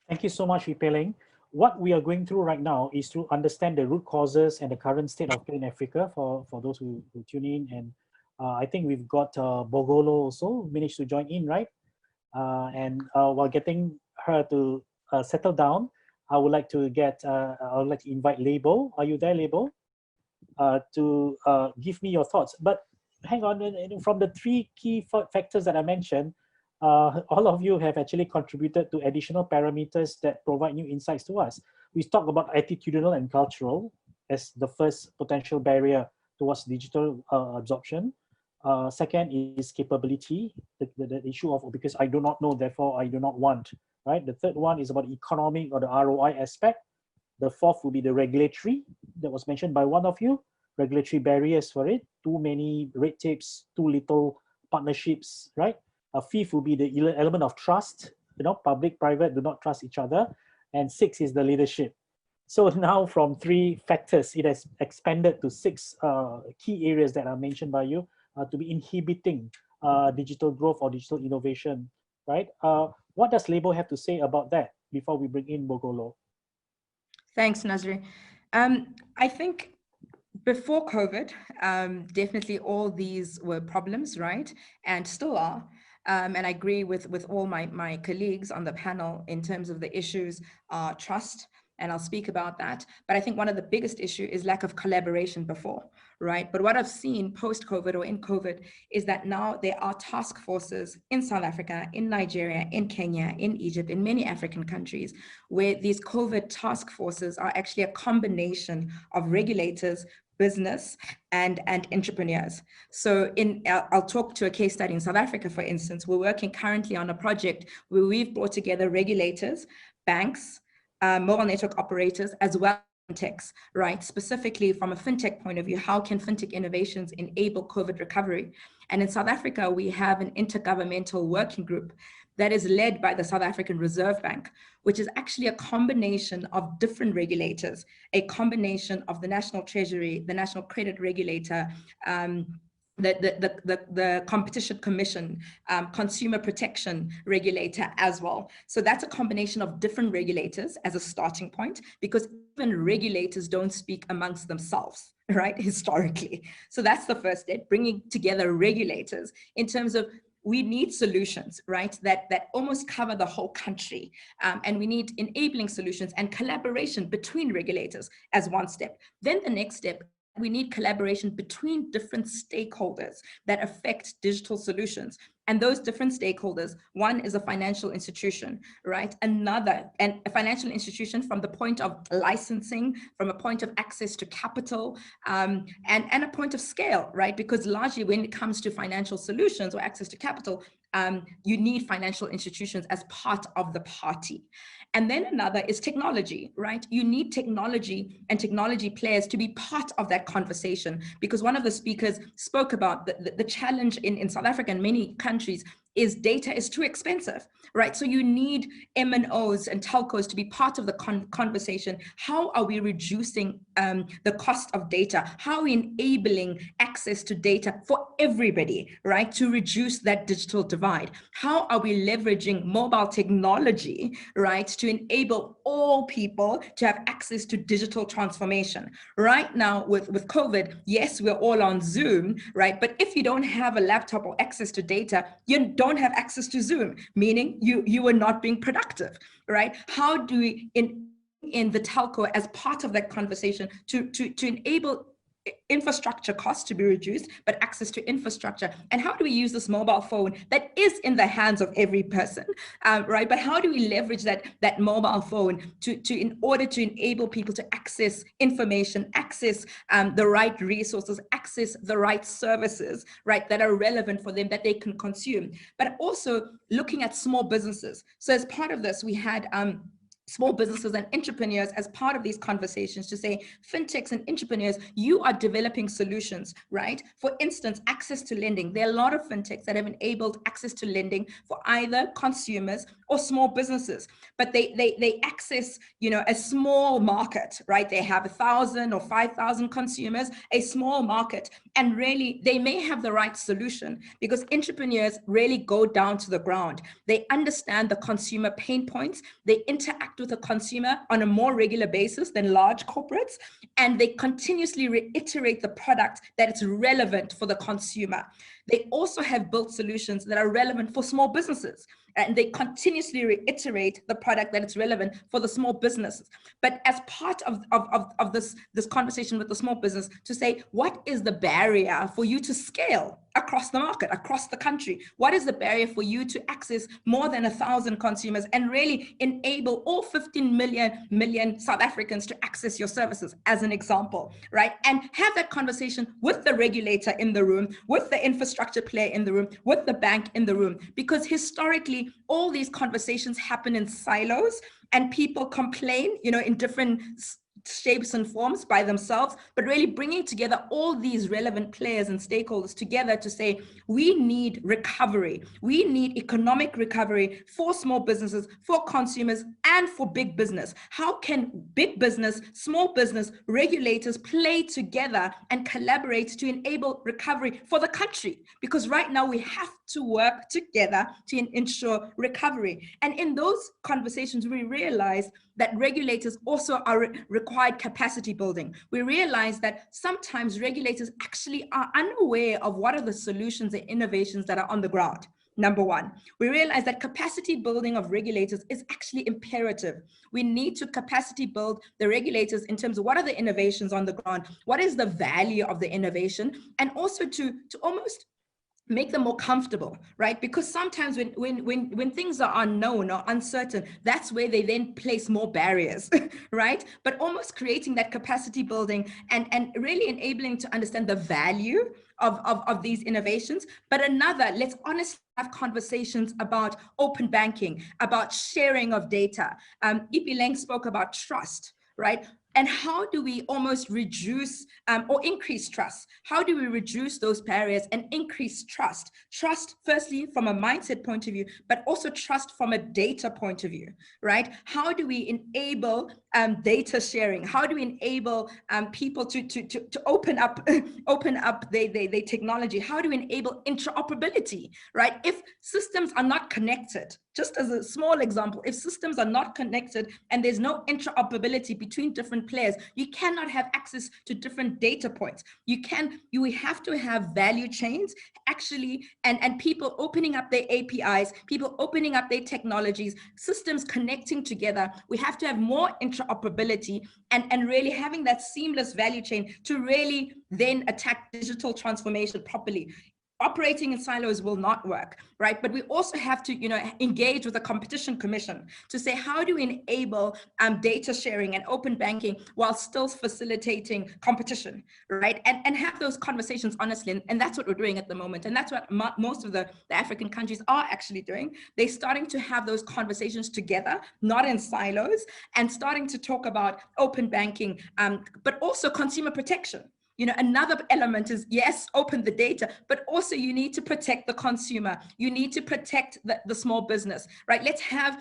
S2: Thank you so much, Ipeling. What we are going through right now is to understand the root causes and the current state of play in Africa for those who tune in. And I think we've got Bogolo also managed to join in, right? And while getting her to settle down, I would like to invite Lebo. Are you there, Lebo? To give me your thoughts. But hang on, from the three key factors that I mentioned, all of you have actually contributed to additional parameters that provide new insights to us. We talk about attitudinal and cultural as the first potential barrier towards digital absorption. Second is capability, the issue of because I do not know, therefore I do not want, right? The third one is about economic or the ROI aspect. The fourth will be the regulatory that was mentioned by one of you, regulatory barriers for it, too many red tapes, too little partnerships, right? A fifth will be the element of trust, public, private do not trust each other. And six is the leadership. So now from three factors, it has expanded to six key areas that are mentioned by you to be inhibiting digital growth or digital innovation, right? What does Lebo have to say about that before we bring in Bogolo?
S4: Thanks, Nasri. I think before COVID, definitely all these were problems, right? And still are. And I agree with all my colleagues on the panel in terms of the issues are trust and I'll speak about that. But I think one of the biggest issue is lack of collaboration before, right? But what I've seen post-COVID or in COVID is that now there are task forces in South Africa, in Nigeria, in Kenya, in Egypt, in many African countries, where these COVID task forces are actually a combination of regulators, business, and entrepreneurs. So I'll talk to a case study in South Africa, for instance. We're working currently on a project where we've brought together regulators, banks, mobile network operators, as well as fintechs, right? Specifically from a fintech point of view, how can fintech innovations enable COVID recovery? And in South Africa, we have an intergovernmental working group that is led by the South African Reserve Bank, which is actually a combination of different regulators, a combination of the National Treasury, the National Credit Regulator, the Competition Commission, Consumer Protection Regulator as well. So that's a combination of different regulators as a starting point, because even regulators don't speak amongst themselves, right, historically. So that's the first step, bringing together regulators in terms of we need solutions, right, that almost cover the whole country. And we need enabling solutions and collaboration between regulators as one step. Then the next step, we need collaboration between different stakeholders that affect digital solutions. And those different stakeholders, one is a financial institution, right? Another, and a financial institution from the point of licensing, from a point of access to capital, and a point of scale, right? Because largely when it comes to financial solutions or access to capital, you need financial institutions as part of the party. And then another is technology, right? You need technology and technology players to be part of that conversation, because one of the speakers spoke about the challenge in South Africa and many countries is data is too expensive, right? So you need MNOs and telcos to be part of the conversation. How are we reducing the cost of data? How are we enabling access to data for everybody, right? To reduce that digital divide. How are we leveraging mobile technology, right? To enable all people to have access to digital transformation. Right now with COVID, yes, we're all on Zoom, right? But if you don't have a laptop or access to data, you don't have access to Zoom, meaning you are not being productive, right? How do we in the telco as part of that conversation to enable infrastructure costs to be reduced, but access to infrastructure? And how do we use this mobile phone that is in the hands of every person, right? But how do we leverage that mobile phone in order to enable people to access information, access the right resources, access the right services, right, that are relevant for them, that they can consume, but also looking at small businesses. So as part of this, we had small businesses and entrepreneurs as part of these conversations to say, fintechs and entrepreneurs, you are developing solutions, right? For instance, access to lending. There are a lot of fintechs that have enabled access to lending for either consumers or small businesses, but they access, a small market, right? They have 1,000 or 5,000 consumers, a small market, and really they may have the right solution because entrepreneurs really go down to the ground. They understand the consumer pain points. They interact with the consumer on a more regular basis than large corporates, and they continuously reiterate the product that is relevant for the consumer. They also have built solutions that are relevant for small businesses, and they continuously reiterate the product that is relevant for the small businesses. But as part of this conversation with the small business, to say, what is the barrier for you to scale across the market, across the country? What is the barrier for you to access more than 1,000 consumers and really enable all 15 million South Africans to access your services, as an example, right? And have that conversation with the regulator in the room, with the infrastructure player in the room, with the bank in the room, because historically, all these conversations happen in silos and people complain, in different shapes and forms by themselves, but really bringing together all these relevant players and stakeholders together to say, we need recovery. We need economic recovery for small businesses, for consumers, and for big business. How can big business, small business, regulators play together and collaborate to enable recovery for the country? Because right now we have to work together to ensure recovery. And in those conversations, we realize that regulators also are required capacity building. We realize that sometimes regulators actually are unaware of what are the solutions and innovations that are on the ground. number one. We realize that capacity building of regulators is actually imperative. We need to capacity build the regulators in terms of what are the innovations on the ground, what is the value of the innovation, and also to almost make them more comfortable, right? Because sometimes when things are unknown or uncertain, that's where they then place more barriers, right? But almost creating that capacity building and really enabling to understand the value of these innovations. But another, let's honestly have conversations about open banking, about sharing of data. Ipi Leng spoke about trust, right? And how do we almost reduce or increase trust? How do we reduce those barriers and increase trust? Trust, firstly, from a mindset point of view, but also trust from a data point of view, right? How do we enable data sharing? How do we enable people to open up the technology? How do we enable interoperability, right? If systems are not connected, just as a small example, if systems are not connected and there's no interoperability between different players, you cannot have access to different data points. You have to have value chains actually, and people opening up their APIs, people opening up their technologies, systems connecting together. We have to have more interoperability and really having that seamless value chain to really then attack digital transformation properly. Operating in silos will not work, right? But we also have to, engage with the Competition Commission to say, how do we enable data sharing and open banking while still facilitating competition, right? And have those conversations honestly, and that's what we're doing at the moment. And that's what most of the African countries are actually doing. They're starting to have those conversations together, not in silos, and starting to talk about open banking, but also consumer protection. Another element is, yes, open the data, but also you need to protect the consumer. You need to protect the small business, right? Let's have,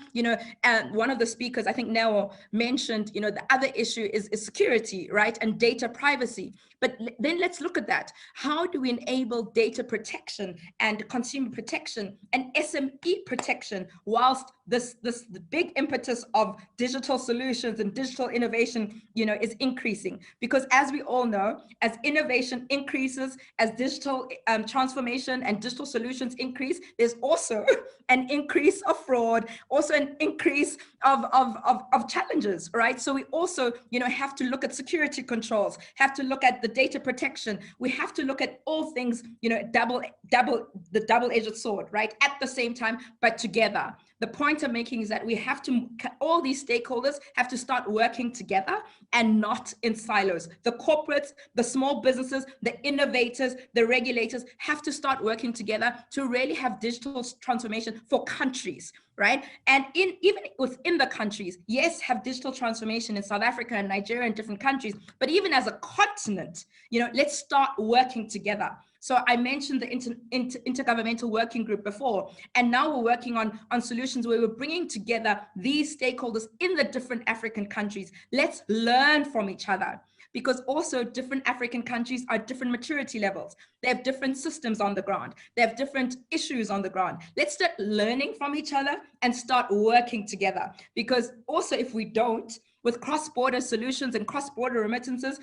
S4: one of the speakers, I think Neo mentioned, the other issue is security, right? And data privacy. But then let's look at that. How do we enable data protection and consumer protection and SME protection whilst the big impetus of digital solutions and digital innovation, is increasing? Because as we all know, as innovation increases, as digital transformation and digital solutions increase, there's also an increase of fraud, also an increase of challenges, right? So we also, have to look at security controls, have to look at the data protection. We have to look at all things, the double-edged sword, right? At the same time, but together. The point I'm making is that we have to, all these stakeholders have to start working together and not in silos. The corporates, the small businesses, the innovators, the regulators have to start working together to really have digital transformation for countries, right? And even within the countries, yes, have digital transformation in South Africa and Nigeria and different countries, but even as a continent, let's start working together. So I mentioned the intergovernmental working group before, and now we're working on solutions where we're bringing together these stakeholders in the different African countries. Let's learn from each other, because also different African countries are different maturity levels. They have different systems on the ground. They have different issues on the ground. Let's start learning from each other and start working together, because also if we don't, with cross-border solutions and cross-border remittances,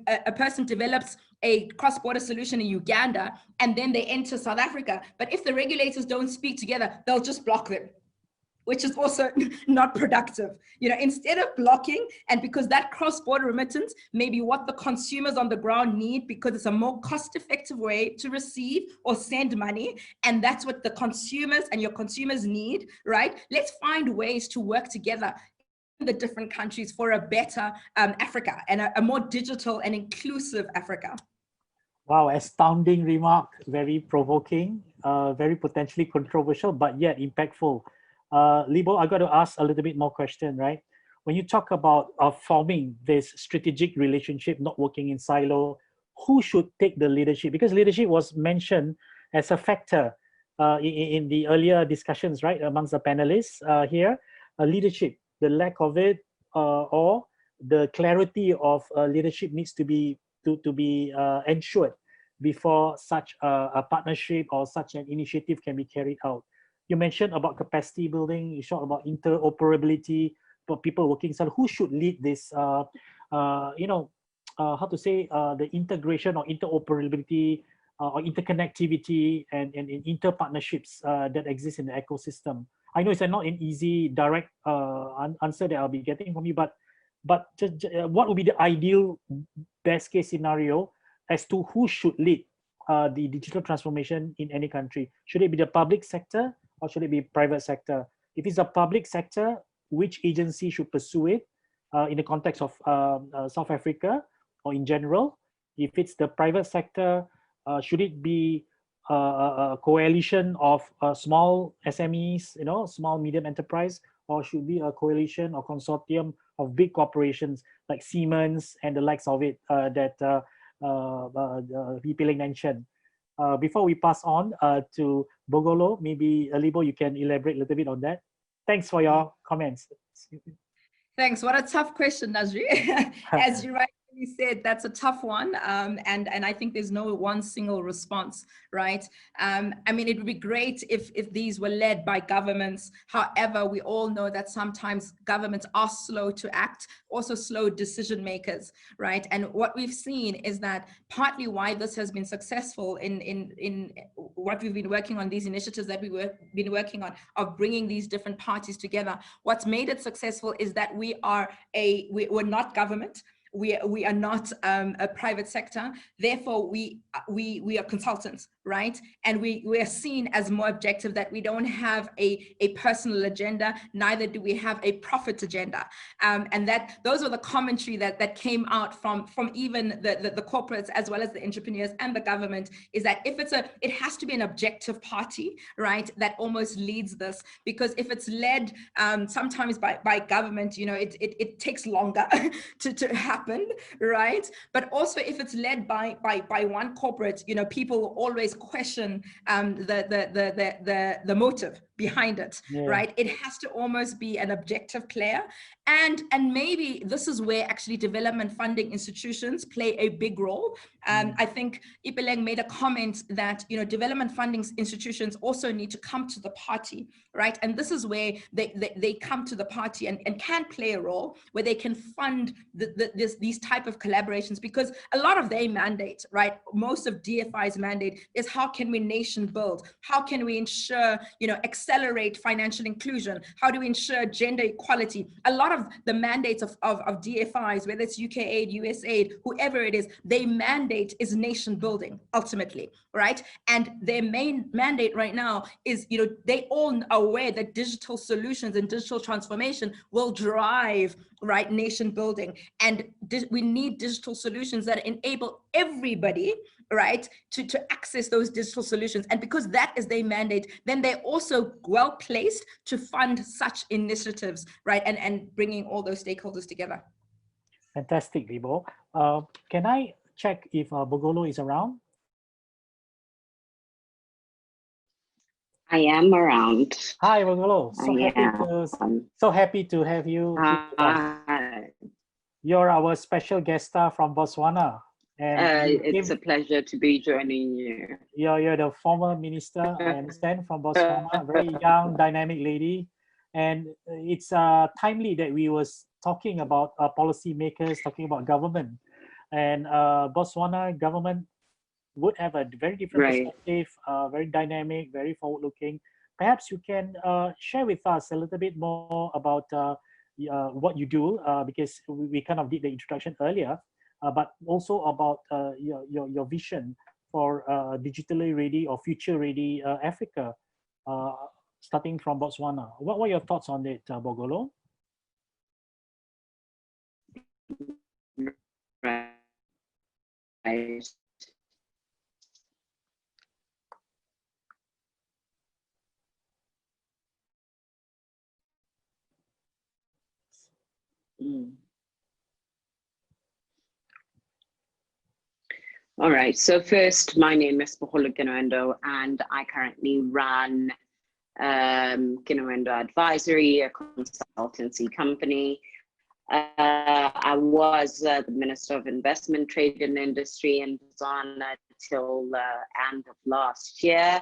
S4: a person develops a cross-border solution in Uganda and then they enter South Africa. But if the regulators don't speak together, they'll just block them, which is also not productive. Instead of blocking, and because that cross-border remittance may be what the consumers on the ground need, because it's a more cost-effective way to receive or send money, and that's what the consumers and your consumers need, right? Let's find ways to work together in the different countries for a better Africa and a more digital and inclusive Africa.
S2: Wow, astounding remark, very provoking, very potentially controversial, but yet impactful. Libo, I got to ask a little bit more question, right? When you talk about forming this strategic relationship, not working in silo, who should take the leadership? Because leadership was mentioned as a factor in the earlier discussions, right, amongst the panelists here. Leadership, the lack of it, or the clarity of leadership needs to be ensured before such a partnership or such an initiative can be carried out. You mentioned about capacity building, you talked about interoperability for people working. So who should lead this, how to say, the integration or interoperability or interconnectivity and inter-partnerships that exist in the ecosystem? I know it's not an easy, direct answer that I'll be getting from you, but just, what would be the ideal best case scenario as to who should lead the digital transformation in any country? Should it be the public sector or should it be private sector? If it's a public sector, which agency should pursue it in the context of South Africa or in general? If it's the private sector, should it be a coalition of small SMEs, small medium enterprise, or should be a coalition or consortium of big corporations like Siemens and the likes of it that Ipiling mentioned? Before we pass on to Bogolo, maybe Libo, you can elaborate a little bit on that. Thanks for your comments.
S4: Thanks. What a tough question, Nazri. As you rightly said, that's a tough one. And I think there's no one single response, right? I mean, it would be great if these were led by governments. However, we all know that sometimes governments are slow to act, also slow decision makers, right? And what we've seen is that partly why this has been successful in what we've been working on, these initiatives that we've been working on of bringing these different parties together. What's made it successful is that we're not government. We are not a private sector, therefore we are consultants, right? And we are seen as more objective, that we don't have a personal agenda, neither do we have a profit agenda. And that those are the commentary that came out from even the corporates as well as the entrepreneurs and the government, is that if it has to be an objective party, right, that almost leads this, because if it's led sometimes by government, it takes longer to happen, right? But also if it's led by one corporate, people always question the motive behind it, yeah. Right? It has to almost be an objective player, and maybe this is where actually development funding institutions play a big role. I think Ipiling made a comment that development funding institutions also need to come to the party, right? And this is where they come to the party and can play a role, where they can fund these type of collaborations, because a lot of their mandate, right, most of DFI's mandate is how can we nation build, how can we ensure accelerate financial inclusion, how do we ensure gender equality. A lot of the mandates of DFIs, whether it's UK-AID, USAID, whoever it is, their mandate is nation building ultimately, right? And their main mandate right now is, they all are aware that digital solutions and digital transformation will drive, right, nation building. And we need digital solutions that enable everybody, right, to access those digital solutions. And because that is their mandate, then they're also well placed to fund such initiatives, right, and bringing all those stakeholders together.
S2: Fantastic, Libo. Can I check if Bogolo is around?
S7: I am around.
S2: Hi, Bogolo. So happy to have you here with us. You're our special guest star from Botswana. And
S7: it's a pleasure to be joining you.
S2: You're the former minister, I understand, from Botswana, very young, dynamic lady. And it's timely that we was talking about policy makers, talking about government. And Botswana government would have a very different perspective, very dynamic, very forward-looking. Perhaps you can share with us a little bit more about what you do, because we kind of did the introduction earlier, but also about your vision for digitally ready or future-ready Africa, starting from Botswana. What were your thoughts on it, Bogolo?
S7: Right. All right, so first, my name is Bogolo Ginowendo, and I currently run Ginowendo Advisory, a consultancy company. I was the Minister of Investment, Trade and Industry in Botswana till the end of last year,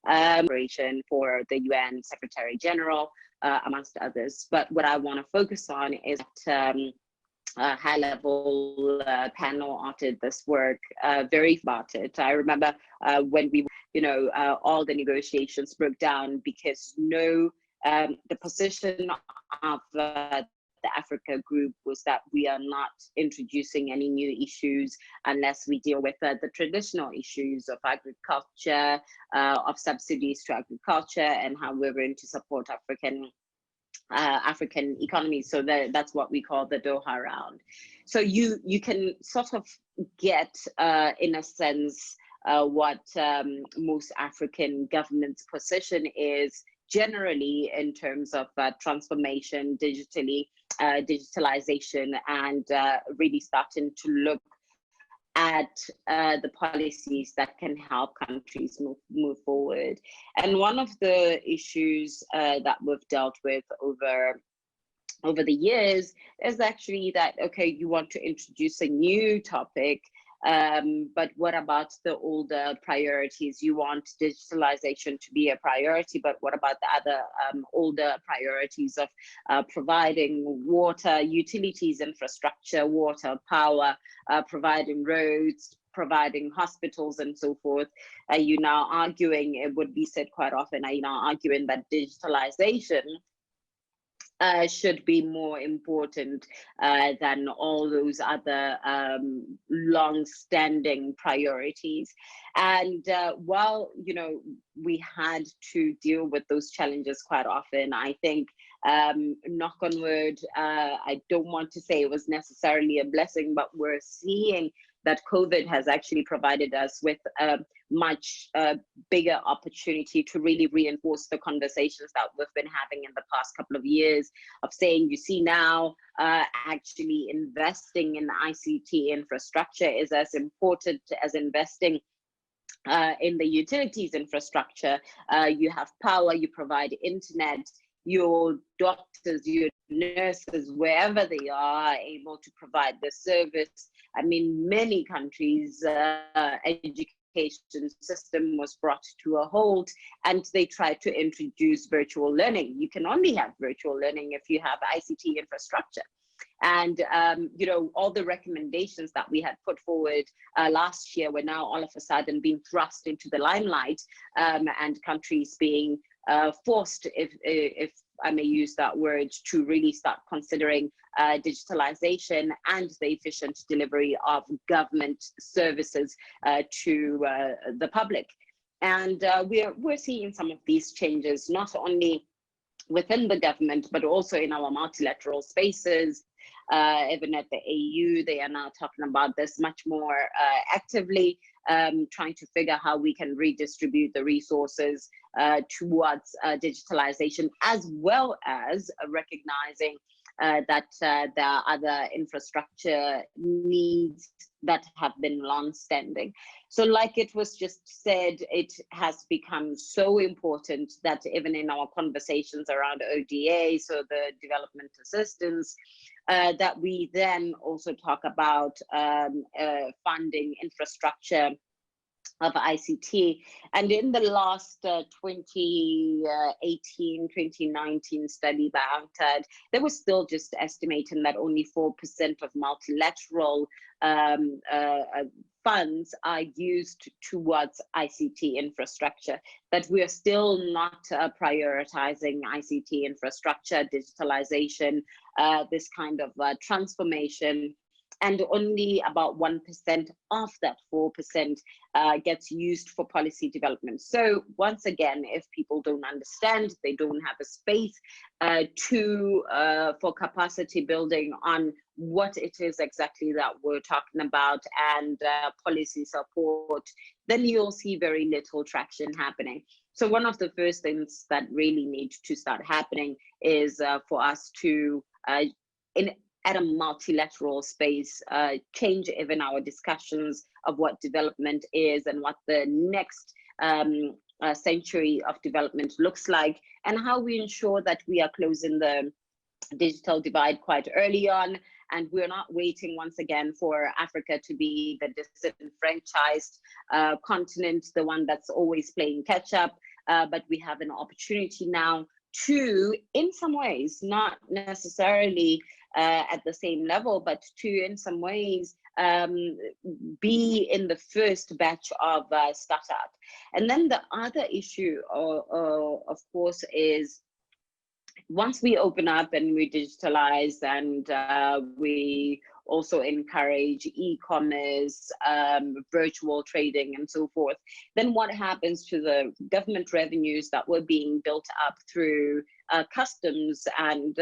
S7: for the UN Secretary General, amongst others. But what I want to focus on is that high-level panel authored this work, very about it. I remember when we, all the negotiations broke down because the position of the Africa group was that we are not introducing any new issues unless we deal with the traditional issues of agriculture, of subsidies to agriculture, and how we're going to support African economies. So that's what we call the Doha round. So you can sort of get, in a sense, what most African governments' position is generally in terms of transformation, digitalization, and really starting to look at the policies that can help countries move forward. And one of the issues that we've dealt with over the years is actually that, okay, you want to introduce a new topic, but what about the older priorities? You want digitalization to be a priority, but what about the other older priorities of providing water, utilities, infrastructure, water, power, providing roads, providing hospitals, and so forth? Are you now arguing, it would be said quite often, are you now arguing that digitalization should be more important than all those other long-standing priorities? And while we had to deal with those challenges quite often, I think, knock on wood, I don't want to say it was necessarily a blessing, but we're seeing that COVID has actually provided us with a much bigger opportunity to really reinforce the conversations that we've been having in the past couple of years of saying, you see now, actually investing in ICT infrastructure is as important as investing in the utilities infrastructure. You have power, you provide internet, your doctors, your nurses, wherever they are able to provide the service. I mean, many countries' education system was brought to a halt, and they tried to introduce virtual learning. You can only have virtual learning if you have ICT infrastructure. And all the recommendations that we had put forward last year were now all of a sudden being thrust into the limelight, and countries being forced, if I may use that word, to really start considering digitalization and the efficient delivery of government services to the public. And we're seeing some of these changes, not only within the government, but also in our multilateral spaces. Even at the AU, they are now talking about this much more actively, trying to figure how we can redistribute the resources towards digitalization, as well as recognizing that there are other infrastructure needs that have been long-standing. So like it was just said, it has become so important that even in our conversations around ODA, so the development assistance, that we then also talk about funding infrastructure of ICT. And in the last 2018-2019 study by UNCTAD, they were still just estimating that only 4% of multilateral funds are used towards ICT infrastructure, that we are still not prioritizing ICT infrastructure, digitalization, this kind of transformation. And only about 1% of that 4% gets used for policy development. So once again, if people don't understand, they don't have a space for capacity building on what it is exactly that we're talking about and policy support, then you'll see very little traction happening. So one of the first things that really need to start happening is for us to, at a multilateral space, change even our discussions of what development is and what the next century of development looks like, and how we ensure that we are closing the digital divide quite early on. And we're not waiting once again for Africa to be the disenfranchised continent, the one that's always playing catch up, but we have an opportunity now to, in some ways, not necessarily at the same level, but to, in some ways, be in the first batch of startup. And then the other issue, of course, is once we open up and we digitalize and we also encourage e-commerce, virtual trading, and so forth, then what happens to the government revenues that were being built up through customs and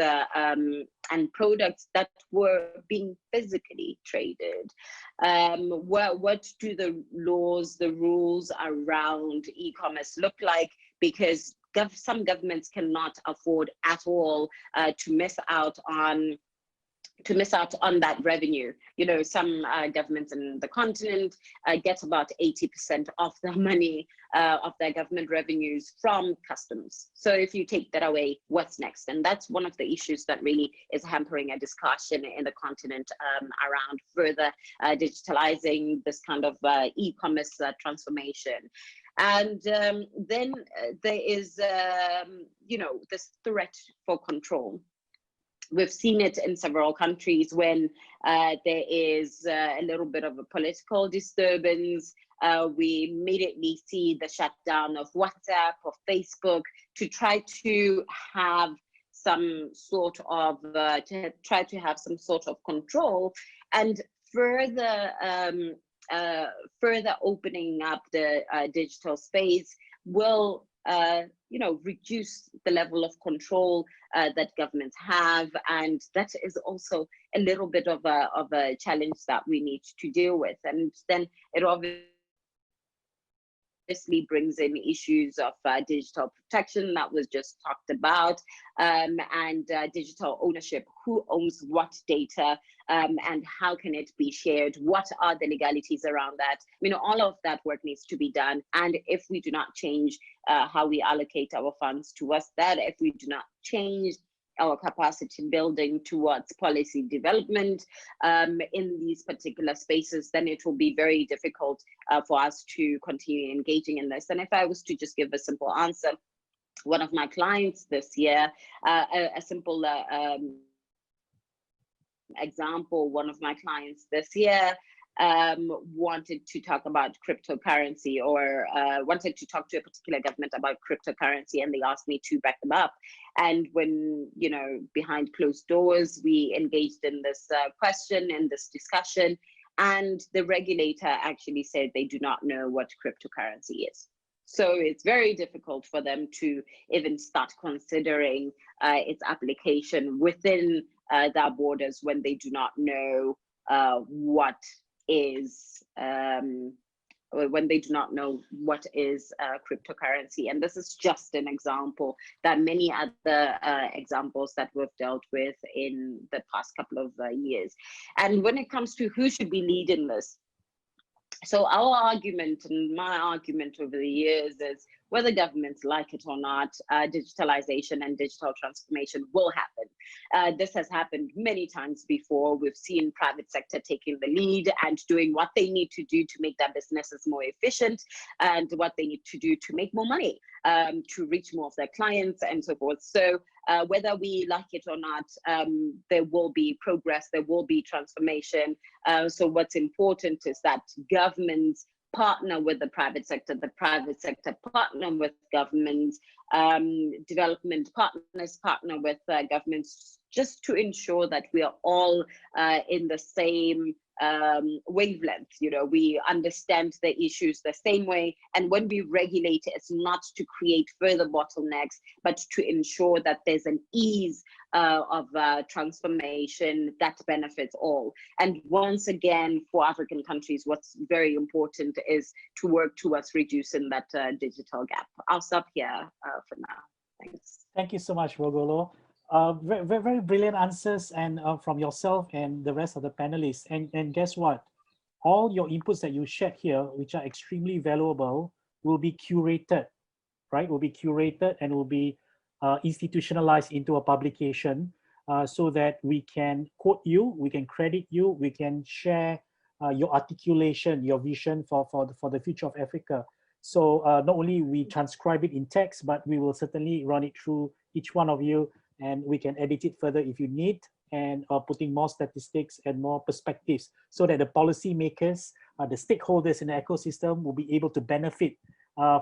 S7: products that were being physically traded? What do the laws, the rules around e-commerce look like? Because some governments cannot afford at all to miss out on that revenue. You know, some governments in the continent get about 80% of the money of their government revenues from customs. So if you take that away, what's next? And that's one of the issues that really is hampering a discussion in the continent around further digitalizing this kind of e-commerce transformation. And then there is, you know, this threat for control. We've seen it in several countries when there is a little bit of a political disturbance. We immediately see the shutdown of WhatsApp or Facebook to try to have some sort of control, and further opening up the digital space will you know, reduce the level of control that governments have, and that is also a little bit of a challenge that we need to deal with. And then it obviously brings in issues of digital protection that was just talked about, and digital ownership. Who owns what data, and how can it be shared? What are the legalities around that? You know, all of that work needs to be done. And if we do not change how we allocate our funds towards that, if we do not change our capacity building towards policy development in these particular spaces, then it will be very difficult for us to continue engaging in this. And if I was to just give a simple answer, one of my clients this year, a simple example, one of my clients this year wanted to talk about cryptocurrency, or wanted to talk to a particular government about cryptocurrency, and they asked me to back them up. And when, you know, behind closed doors, we engaged in this question and this discussion, and the regulator actually said they do not know what cryptocurrency is. So it's very difficult for them to even start considering its application within their borders when they do not know what is cryptocurrency. And this is just an example. There are many other examples that we've dealt with in the past couple of years. And when it comes to who should be leading this, so our argument, and my argument over the years, is whether governments like it or not, digitalization and digital transformation will happen. This has happened many times before. We've seen private sector taking the lead and doing what they need to do to make their businesses more efficient, and what they need to do to make more money, to reach more of their clients and so forth. So whether we like it or not, there will be progress, there will be transformation. So what's important is that governments partner with the private sector partner with governments, development partners partner with governments, just to ensure that we are all in the same wavelength. You know, we understand the issues the same way, and when we regulate it, it's not to create further bottlenecks, but to ensure that there's an ease of transformation that benefits all. And once again, for African countries, what's very important is to work towards reducing that digital gap. I'll stop here for now. Thanks.
S2: Thank you so much, Rogolo. Very, very brilliant answers, and from yourself and the rest of the panelists. And guess what? All your inputs that you shared here, which are extremely valuable, will be curated, right? Will be curated and will be institutionalized into a publication, so that we can quote you, we can credit you, we can share your articulation, your vision for the future of Africa. So not only we transcribe it in text, but we will certainly run it through each one of you, and we can edit it further if you need. and putting more statistics and more perspectives so that the policymakers, the stakeholders in the ecosystem will be able to benefit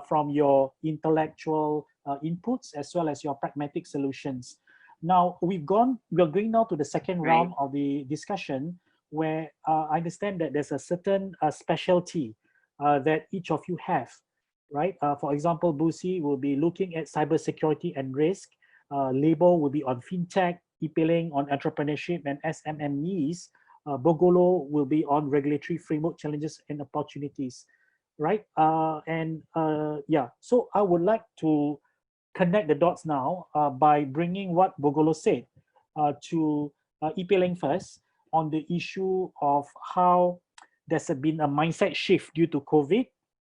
S2: from your intellectual inputs as well as your pragmatic solutions. Now, we're going now to the second round of the discussion, where I understand that there's a certain specialty that each of you have, right? For example, Busi will be looking at cybersecurity and risk. Label will be on fintech, Ipeling on entrepreneurship and SMMEs. Bogolo will be on regulatory framework challenges and opportunities, right? Yeah, so I would like to connect the dots now by bringing what Bogolo said to Ipeling first on the issue of how there's been a mindset shift due to COVID,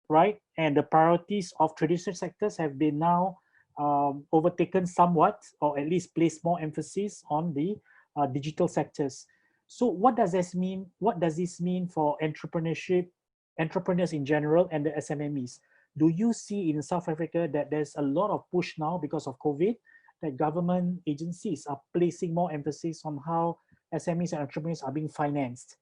S2: right? And the priorities of traditional sectors have been now overtaken somewhat, or at least placed more emphasis on the digital sectors. So what does this mean? What does this mean for entrepreneurship, entrepreneurs in general, and the SMMEs? Do you see in South Africa that there's a lot of push now because of COVID, that government agencies are placing more emphasis on how SMEs and entrepreneurs are being financed,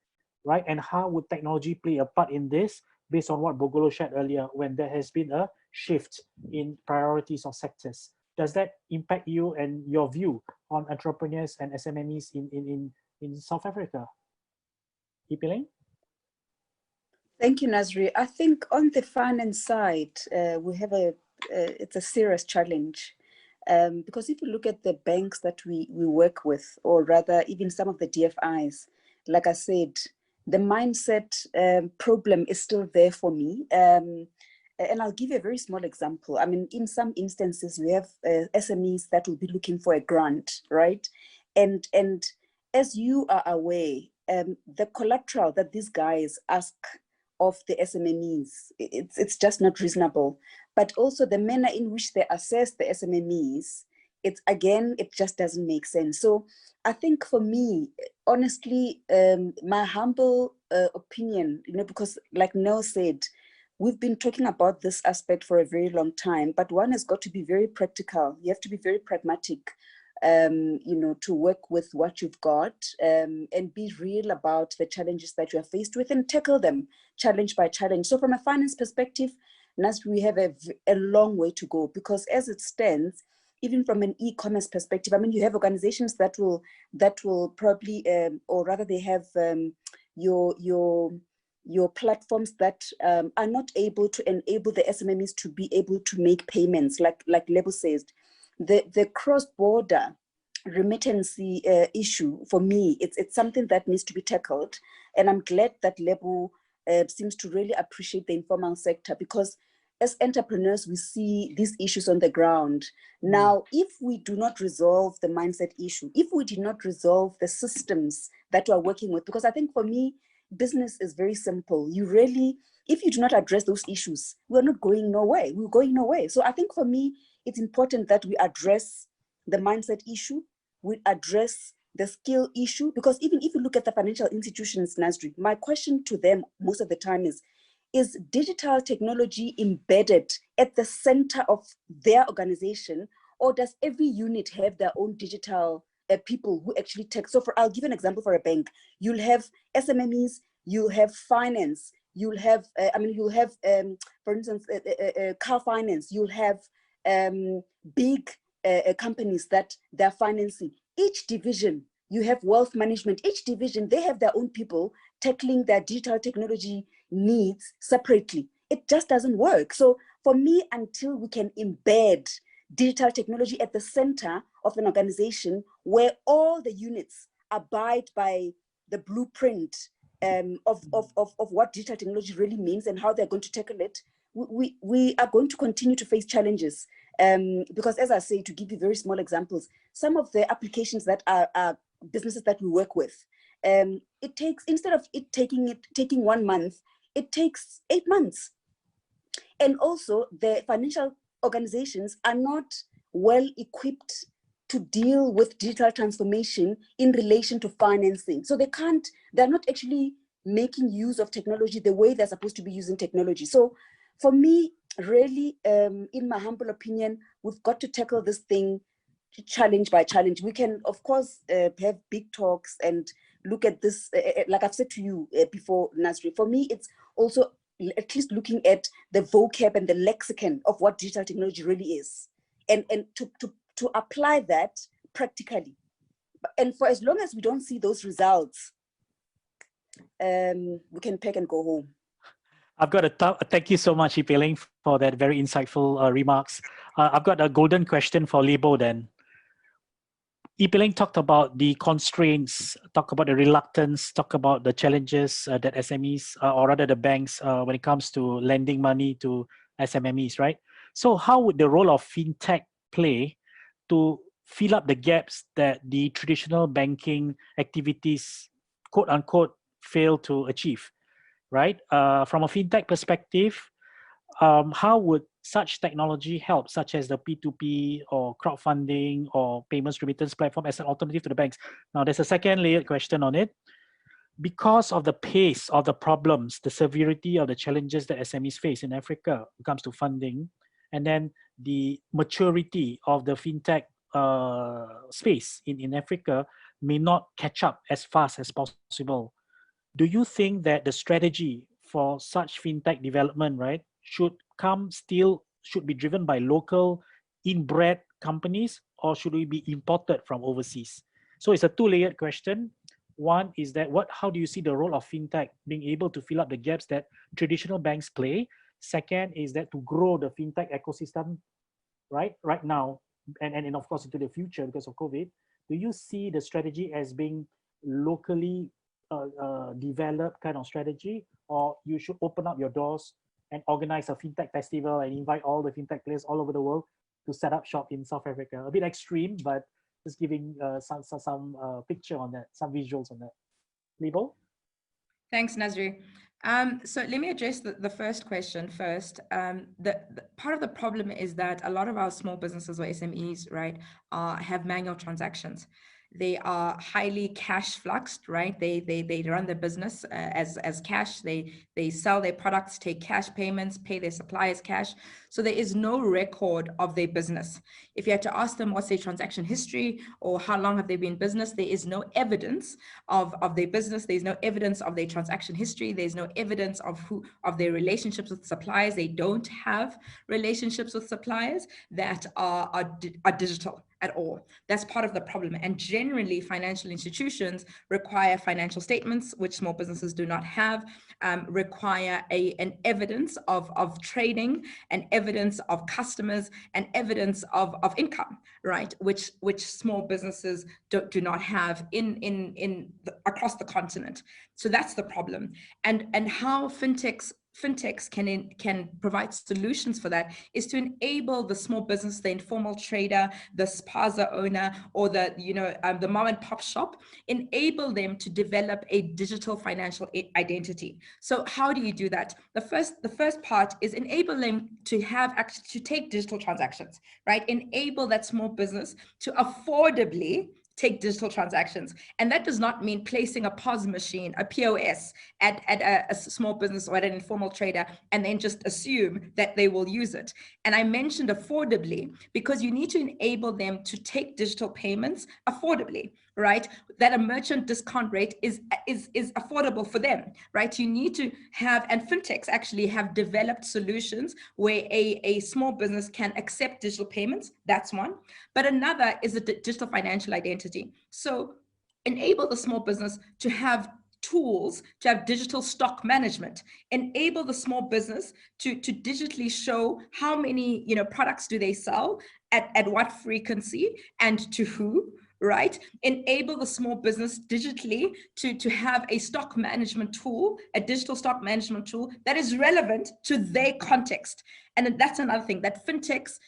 S2: right? And how would technology play a part in this, based on what Bogolo shared earlier, when there has been a shift in priorities of sectors? Does that impact you and your view on entrepreneurs and SMMEs in South Africa? Ipeling?
S3: Thank you, Nazri. I think on the finance side, we have it's a serious challenge. Because if you look at the banks that we work with, or rather even some of the DFIs, like I said, the mindset problem is still there for me. And I'll give you a very small example. I mean, in some instances, we have SMEs that will be looking for a grant, right? And as you are aware, the collateral that these guys ask of the SMMEs, it's just not reasonable. But also the manner in which they assess the SMMEs, it just doesn't make sense. So I think for me, honestly, my humble opinion, because like Noel said, we've been talking about this aspect for a very long time, but one has got to be very practical. You have to be very pragmatic, to work with what you've got, and be real about the challenges that you are faced with and tackle them challenge by challenge. So from a finance perspective, Nas, we have a long way to go, because as it stands, even from an e-commerce perspective, I mean, you have organizations that will probably, or rather they have your platforms that are not able to enable the SMMEs to be able to make payments, like Lebo says. The cross-border remittance issue, for me, it's something that needs to be tackled. And I'm glad that Lebo seems to really appreciate the informal sector, because as entrepreneurs, we see these issues on the ground. Now, if we do not resolve the mindset issue, if we do not resolve the systems that we are working with, because I think for me, business is very simple. If you do not address those issues, we're not going nowhere. We're going nowhere. So I think for me, it's important that we address the mindset issue, we address the skill issue, because even if you look at the financial institutions, Nasri, my question to them most of the time is digital technology embedded at the center of their organization, or does every unit have their own digital people who actually take? So I'll give an example for a bank. You'll have SMMEs, you'll have finance, you'll have, for instance, car finance, you'll have big companies that they're financing. Each division, you have wealth management, each division, they have their own people tackling their digital technology needs separately. It just doesn't work. So for me, until we can embed digital technology at the center of an organization where all the units abide by the blueprint of what digital technology really means and how they're going to tackle it, we are going to continue to face challenges. Because as I say, to give you very small examples, some of the applications that are businesses that we work with, it takes, instead of it taking 1 month, it takes 8 months. And also the financial organizations are not well equipped to deal with digital transformation in relation to financing. So they're not actually making use of technology the way they're supposed to be using technology. So for me, really, in my humble opinion, we've got to tackle this thing challenge by challenge. We can, of course, have big talks and look at this, like I've said to you before, Nasri, for me, it's also at least looking at the vocab and the lexicon of what digital technology really is, and to apply that practically. And for as long as we don't see those results, we can pack and go home.
S2: I've got thank you so much, Ipeling, for that very insightful remarks. I've got a golden question for Lebo then. Ipeling talked about the constraints, talk about the reluctance, talk about the challenges that SMEs, or rather the banks, when it comes to lending money to SMMEs, right? So how would the role of fintech play to fill up the gaps that the traditional banking activities, quote unquote, fail to achieve, right? From a fintech perspective, how would such technology help, such as the P2P or crowdfunding or payments remittance platform, as an alternative to the banks? Now, there's a second layered question on it. Because of the pace of the problems, the severity of the challenges that SMEs face in Africa when it comes to funding, and then the maturity of the fintech space in Africa may not catch up as fast as possible. Do you think that the strategy for such fintech development, right, should be driven by local inbred companies, or should we be imported from overseas? So it's a two-layered question. One is that how do you see the role of fintech being able to fill up the gaps that traditional banks play? Second is that to grow the fintech ecosystem right now, and of course into the future because of COVID, do you see the strategy as being locally developed kind of strategy, or you should open up your doors and organize a fintech festival and invite all the fintech players all over the world to set up shop in South Africa? A bit extreme, but just giving some picture on that, some visuals on that. Lebo?
S4: Thanks, Nasri. So let me address the first question first. The part of the problem is that a lot of our small businesses or SMEs, right, have manual transactions. They are highly cash fluxed, right? They run their business as cash. They sell their products, take cash payments, pay their suppliers cash. So there is no record of their business. If you had to ask them what's their transaction history or how long have they been in business, there is no evidence of their business. There's no evidence of their transaction history. There's no evidence of their relationships with suppliers. They don't have relationships with suppliers that are digital at all. That's part of the problem. And generally, financial institutions require financial statements, which small businesses do not have, require an evidence of trading, an evidence of customers, and evidence of income, right? Which small businesses do not have across the continent. So that's the problem. And how fintechs can provide solutions for that is to enable the small business, the informal trader, the spaza owner, or the mom and pop shop, enable them to develop a digital financial identity. So how do you do that? The first part is enable them to take digital transactions, right? Enable that small business to affordably take digital transactions. And that does not mean placing a POS machine, a POS at a small business or at an informal trader and then just assume that they will use it. And I mentioned affordably because you need to enable them to take digital payments affordably, right? That a merchant discount rate is affordable for them, right? You need to have, and fintechs actually have developed solutions where a small business can accept digital payments. That's one. But another is a digital financial identity. So enable the small business to have tools, to have digital stock management, enable the small business to digitally show how many products do they sell, at what frequency, and to who, right? Enable the small business digitally to have a stock management tool, a digital stock management tool that is relevant to their context. And that's another thing, that fintechs,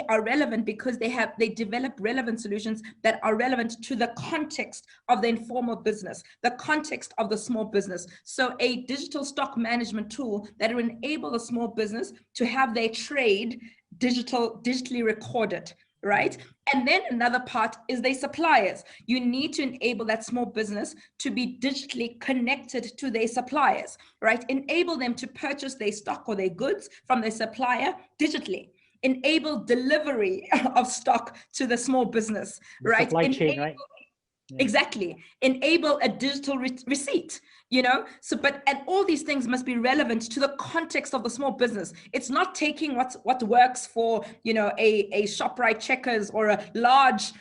S4: are relevant because they develop relevant solutions that are relevant to the context of the informal business, the context of the small business. So a digital stock management tool that will enable the small business to have their trade digitally recorded, right? And then another part is their suppliers. You need to enable that small business to be digitally connected to their suppliers, right? Enable them to purchase their stock or their goods from their supplier digitally. enable delivery of stock to the small business, right?
S2: Supply chain, right?
S4: Yeah. Exactly. Enable a digital receipt, you know? So, and all these things must be relevant to the context of the small business. It's not taking what works for, you know, a ShopRite Checkers or a large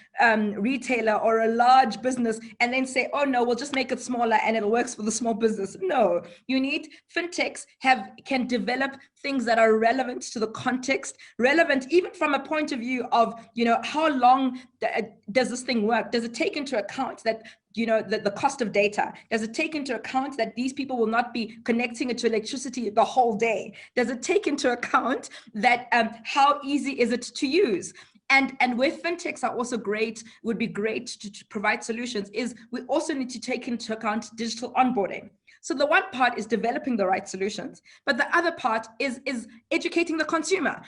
S4: retailer or a large business and then say, oh no, we'll just make it smaller and it works for the small business. No, you need fintechs can develop things that are relevant to the context, relevant even from a point of view of, you know, how long does this thing work? Does it take into account that, you know, the cost of data? Does it take into account that these people will not be connecting it to electricity the whole day? Does it take into account that how easy is it to use? And where fintechs are also great, would be great to provide solutions, is we also need to take into account digital onboarding. So the one part is developing the right solutions, but the other part is educating the consumer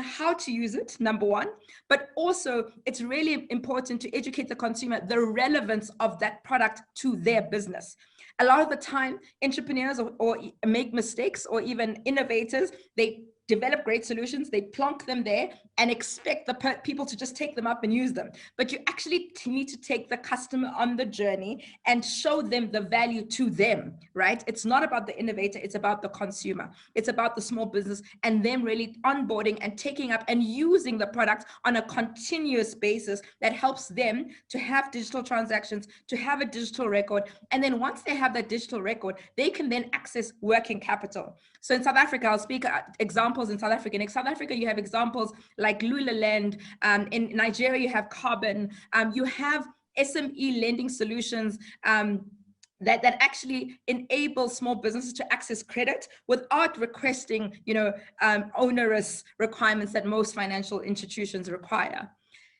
S4: how to use it, number one, but also it's really important to educate the consumer the relevance of that product to their business. A lot of the time, entrepreneurs or make mistakes, or even innovators, they develop great solutions, they plonk them there and expect the people to just take them up and use them. But you actually need to take the customer on the journey and show them the value to them, right? It's not about the innovator, it's about the consumer. It's about the small business and them really onboarding and taking up and using the product on a continuous basis that helps them to have digital transactions, to have a digital record. And then once they have that digital record, they can then access working capital. So in South Africa, I'll speak examples in South Africa. In South Africa, you have examples like Lulaland. In Nigeria, you have Carbon. You have SME lending solutions that actually enable small businesses to access credit without requesting, you know, onerous requirements that most financial institutions require.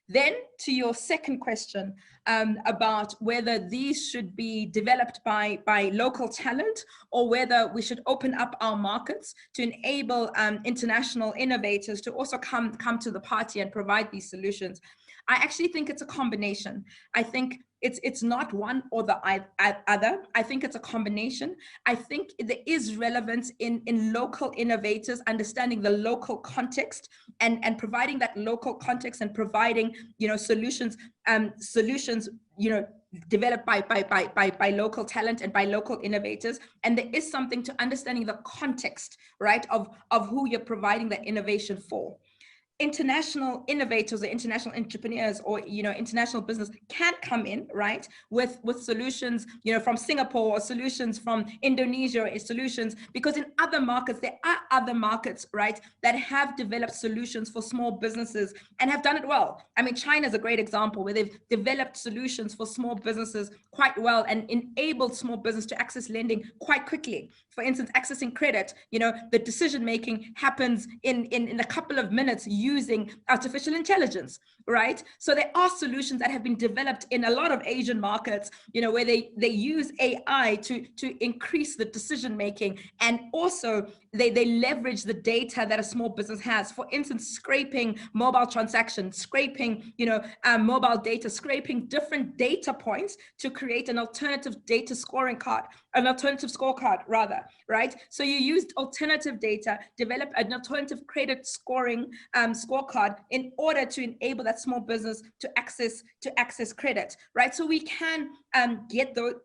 S4: Then to your second question about whether these should be developed by local talent or whether we should open up our markets to enable international innovators to also come to the party and provide these solutions. I actually think it's a combination. I think it's not one or the other. I think it's a combination. I think there is relevance in local innovators understanding the local context and providing that local context and providing, you know, solutions, you know, developed by local talent and by local innovators. And there is something to understanding the context, right, of who you're providing that innovation for. International innovators or international entrepreneurs or, you know, international business can come in, right, with solutions, you know, from Singapore or solutions from Indonesia or solutions, because in other markets, there are other markets, right, that have developed solutions for small businesses and have done it well. I mean, China is a great example where they've developed solutions for small businesses quite well and enabled small business to access lending quite quickly. For instance, accessing credit, you know, the decision-making happens in a couple of minutes using artificial intelligence, right? So there are solutions that have been developed in a lot of Asian markets, you know, where they use AI to increase the decision-making, and also they leverage the data that a small business has. For instance, scraping mobile transactions, scraping, you know, mobile data, scraping different data points to create an alternative data scoring card, an alternative scorecard rather, right? So you used alternative data, develop an alternative credit scoring scorecard in order to enable that small business to access credit, right? So we can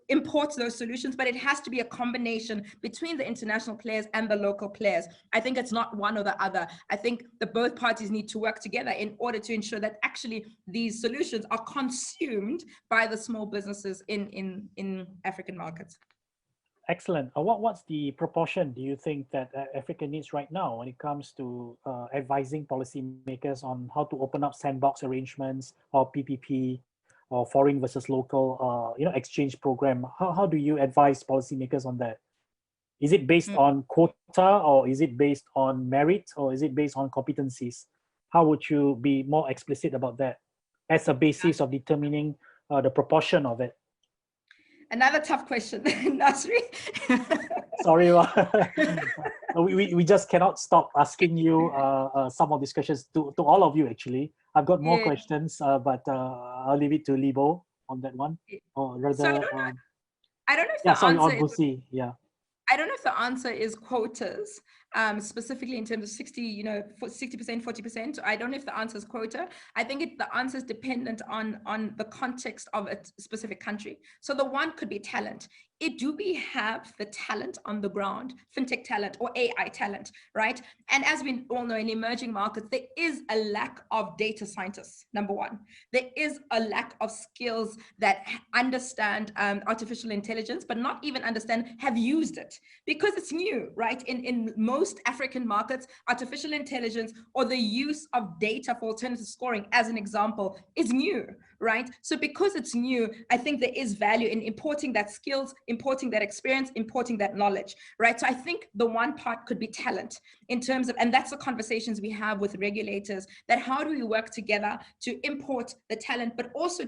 S4: import those solutions, but it has to be a combination between the international players and the local players. I think it's not one or the other. I think that both parties need to work together in order to ensure that actually these solutions are consumed by the small businesses in African markets.
S2: Excellent. What's the proportion do you think that Africa needs right now when it comes to advising policymakers on how to open up sandbox arrangements or PPP or foreign versus local, you know, exchange program? How do you advise policymakers on that? Is it based on quota, or is it based on merit, or is it based on competencies? How would you be more explicit about that as a basis of determining the proportion of it?
S4: Another tough question, Nasri.
S2: Sorry, we just cannot stop asking you some of these questions to all of you, actually. I've got more questions, but I'll leave it to Libo on that one. Or rather,
S4: so I don't know if the answer
S2: on Busi, yeah.
S4: I don't know if the answer is quotas, specifically in terms of 60, 60%, 40%. I don't know if the answer is quota. I think the answer is dependent on the context of a specific country. So the one could be talent. Do we have the talent on the ground, fintech talent or AI talent, right? And as we all know, in emerging markets, there is a lack of data scientists, number one. There is a lack of skills that understand artificial intelligence, but not even understand, have used it, because it's new, right? In most African markets, artificial intelligence or the use of data for alternative scoring, as an example, is new, right? So because it's new, I think there is value in importing that skills, importing that experience, importing that knowledge, right? So I think the one part could be talent in terms of, and that's the conversations we have with regulators, that how do we work together to import the talent, but also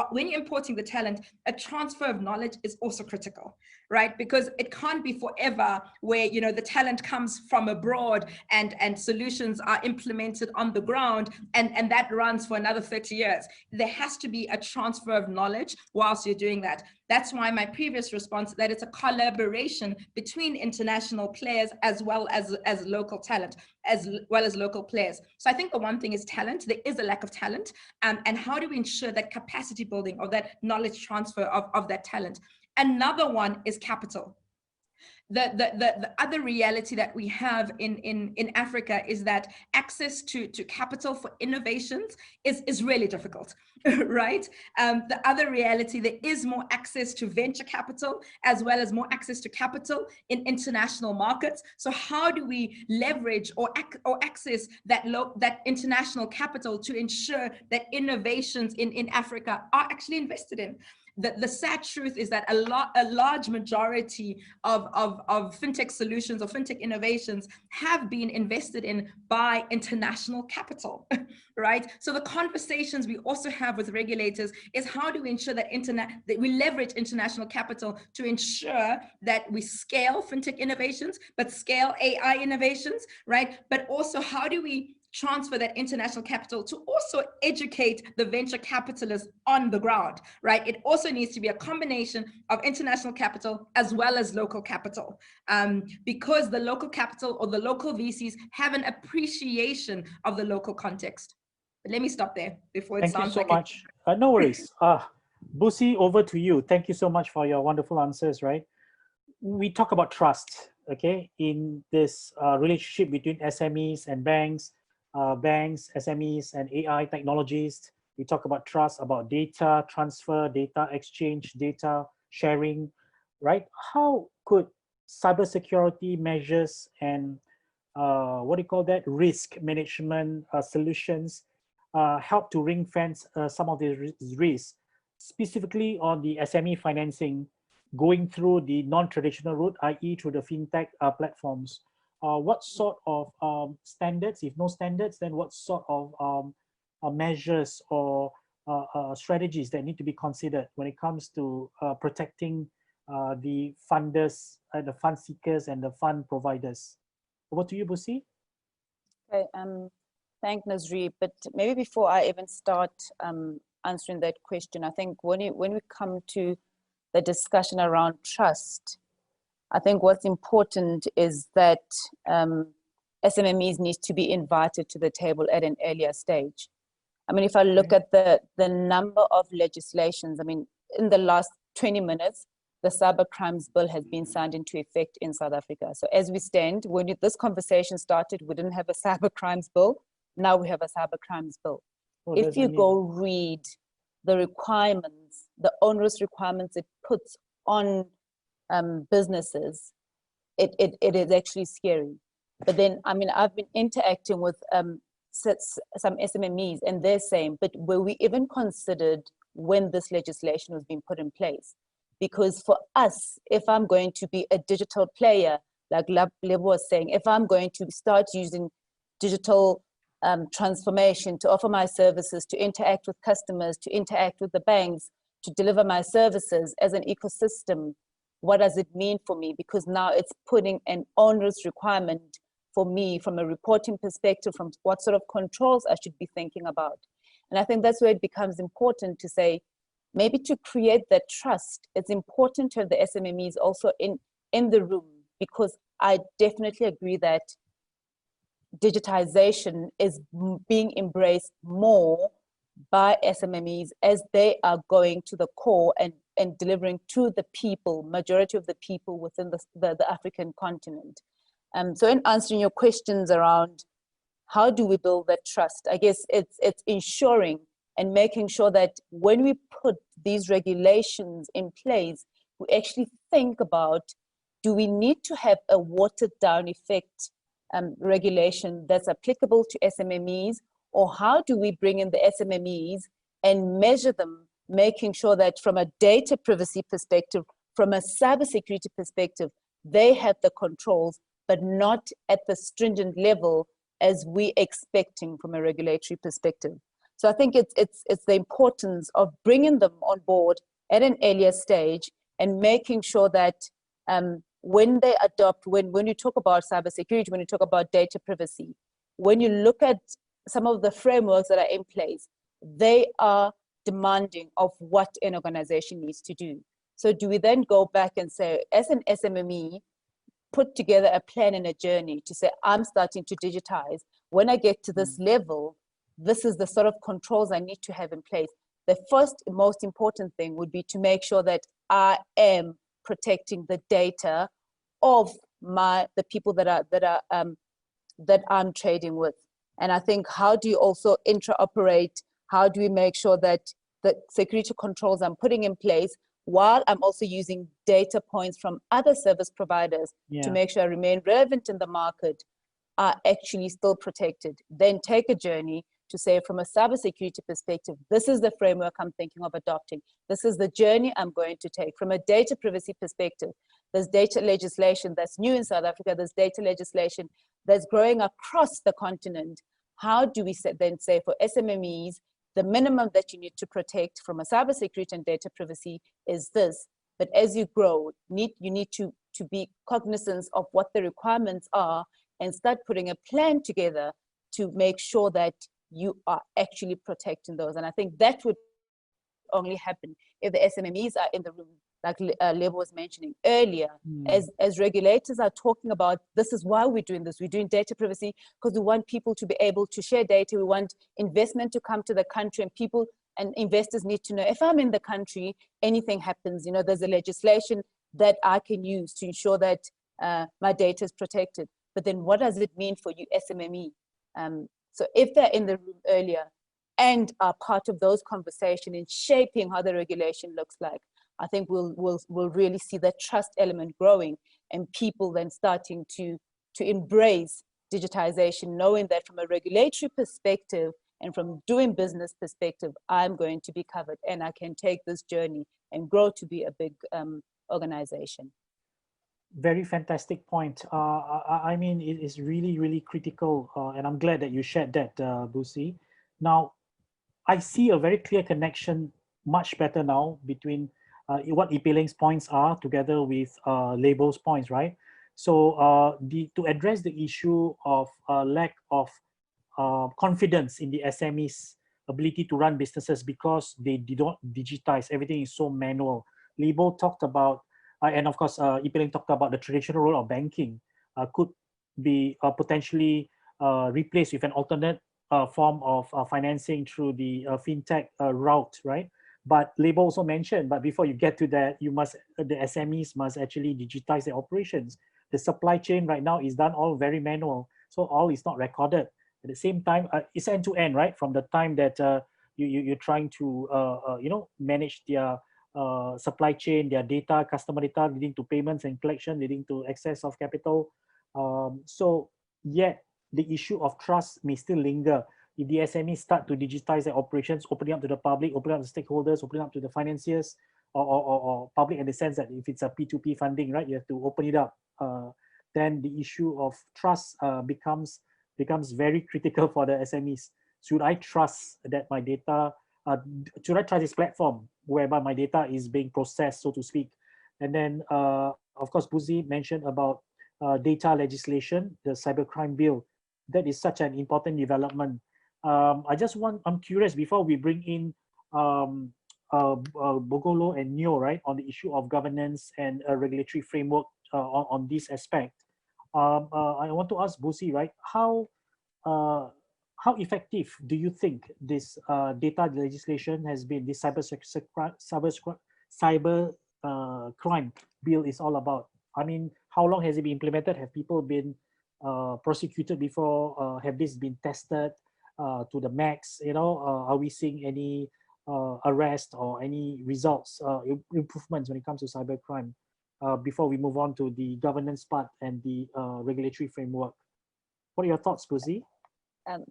S4: when you're importing the talent, a transfer of knowledge is also critical, right? Because it can't be forever where, the talent comes from abroad and solutions are implemented on the ground and that runs for another 30 years. There has to be a transfer of knowledge whilst you're doing that. That's why my previous response, that it's a collaboration between international players as well as local talent, as well as local players. So I think the one thing is talent. There is a lack of talent. And how do we ensure that capacity building or that knowledge transfer of that talent? Another one is capital. The other reality that we have in Africa is that access to capital for innovations is really difficult, right? The other reality, there is more access to venture capital as well as more access to capital in international markets. So how do we leverage or access that international capital to ensure that innovations in Africa are actually invested in? The sad truth is that a large majority of fintech solutions or fintech innovations have been invested in by international capital, right? So the conversations we also have with regulators is how do we ensure that we leverage international capital to ensure that we scale fintech innovations, but scale AI innovations, right? But also how do we transfer that international capital to also educate the venture capitalists on the ground, right? It also needs to be a combination of international capital as well as local capital, because the local capital or the local VCs have an appreciation of the local context. But let me stop there before it sounds like—
S2: Thank you so much. No worries. Busi, over to you. Thank you so much for your wonderful answers, right? We talk about trust, okay, in this relationship between SMEs and banks, SMEs and AI technologists. We talk about trust, about data transfer, data exchange, data sharing, right? How could cybersecurity measures and risk management solutions help to ring fence some of the risks, specifically on the SME financing, going through the non-traditional route, i.e. through the fintech platforms? What sort of standards, if no standards, then what sort of measures or strategies that need to be considered when it comes to protecting the funders, the fund seekers and the fund providers? Over to you, Busi.
S6: Okay, thank Nazri, but maybe before I even start answering that question, I think when we come to the discussion around trust, I think what's important is that SMMEs need to be invited to the table at an earlier stage. I mean, if I look at the number of legislations, I mean, in the last 20 minutes, the Cyber Crimes Bill has been signed into effect in South Africa. So as we stand, when this conversation started, we didn't have a Cyber Crimes Bill. Now we have a Cyber Crimes Bill. If you go read the requirements, the onerous requirements it puts on businesses, it is actually scary. But then, I mean, I've been interacting with some SMMEs and they're saying, but were we even considered when this legislation was being put in place? Because for us, if I'm going to be a digital player, like Lebo was saying, if I'm going to start using digital transformation to offer my services, to interact with customers, to interact with the banks, to deliver my services as an ecosystem, what does it mean for me? Because now it's putting an onerous requirement for me from a reporting perspective, from what sort of controls I should be thinking about. And I think that's where it becomes important to say, maybe to create that trust, it's important to have the SMMEs also in the room, because I definitely agree that digitization is being embraced more by SMMEs as they are going to the core and delivering to the people, majority of the people within the African continent. So in answering your questions around how do we build that trust, I guess it's ensuring and making sure that when we put these regulations in place, we actually think about, do we need to have a watered down effect regulation that's applicable to SMMEs, or how do we bring in the SMMEs and measure them, making sure that from a data privacy perspective, from a cybersecurity perspective, they have the controls, but not at the stringent level as we expecting from a regulatory perspective. So I think it's the importance of bringing them on board at an earlier stage and making sure that when they adopt, when you talk about cybersecurity, when you talk about data privacy, when you look at some of the frameworks that are in place, they are demanding of what an organization needs to do. So do we then go back and say, as an SMME, put together a plan and a journey to say, I'm starting to digitize. When I get to this level, this is the sort of controls I need to have in place. The first most important thing would be to make sure that I am protecting the data of the people that I'm trading with. And I think, how do you also interoperate? How do we make sure that the security controls I'm putting in place, while I'm also using data points from other service providers to make sure I remain relevant in the market, are actually still protected? Then take a journey to say, from a cybersecurity perspective, this is the framework I'm thinking of adopting. This is the journey I'm going to take. From a data privacy perspective, there's data legislation that's new in South Africa. There's data legislation that's growing across the continent. How do we then say, for SMMEs, the minimum that you need to protect from a cybersecurity and data privacy is this. But as you grow, you need to be cognizant of what the requirements are and start putting a plan together to make sure that you are actually protecting those. And I think that would only happen if the SMMEs are in the room, like Lebo was mentioning earlier, as regulators are talking about, this is why we're doing this. We're doing data privacy because we want people to be able to share data. We want investment to come to the country, and people and investors need to know, if I'm in the country, anything happens, there's a legislation that I can use to ensure that my data is protected. But then what does it mean for you, SMME? So if they're in the room earlier and are part of those conversations in shaping how the regulation looks like, I think we'll really see that trust element growing, and people then starting to embrace digitization, knowing that from a regulatory perspective and from doing business perspective, I'm going to be covered and I can take this journey and grow to be a big organization.
S2: Very fantastic point. I mean, it is really, really critical, and I'm glad that you shared that, Busi. Now, I see a very clear connection, much better now, between what Ipeleng's points are together with Lebo's points, right? So to address the issue of lack of confidence in the SMEs' ability to run businesses because they did not digitize, everything is so manual. Lebo talked about, and of course, Ipeleng talked about the traditional role of banking could be potentially replaced with an alternate form of financing through the fintech route, right? But Lebo also mentioned, but before you get to that, the SMEs must actually digitize their operations. The supply chain right now is done all very manual, so all is not recorded. At the same time, it's end to end, right? From the time that you're trying to manage their supply chain, their data, customer data, leading to payments and collection, leading to excess of capital. So yet the issue of trust may still linger. If the SMEs start to digitize their operations, opening up to the public, opening up to stakeholders, opening up to the financiers, or public in the sense that if it's a P2P funding, right, you have to open it up. Then the issue of trust becomes very critical for the SMEs. Should I trust that my data, should I trust this platform whereby my data is being processed, so to speak? And then, of course, Busi mentioned about data legislation, the cybercrime bill. That is such an important development. I'm curious, before we bring in Bogolo and Neo, right, on the issue of governance and a regulatory framework on this aspect. I want to ask Busi, right? How effective do you think this data legislation has been? This cyber crime bill is all about. I mean, how long has it been implemented? Have people been prosecuted before? Have this been tested to the max? You know, are we seeing any arrest or any results, improvements when it comes to cybercrime? Before we move on to the governance part and the regulatory framework, what are your thoughts, Busi?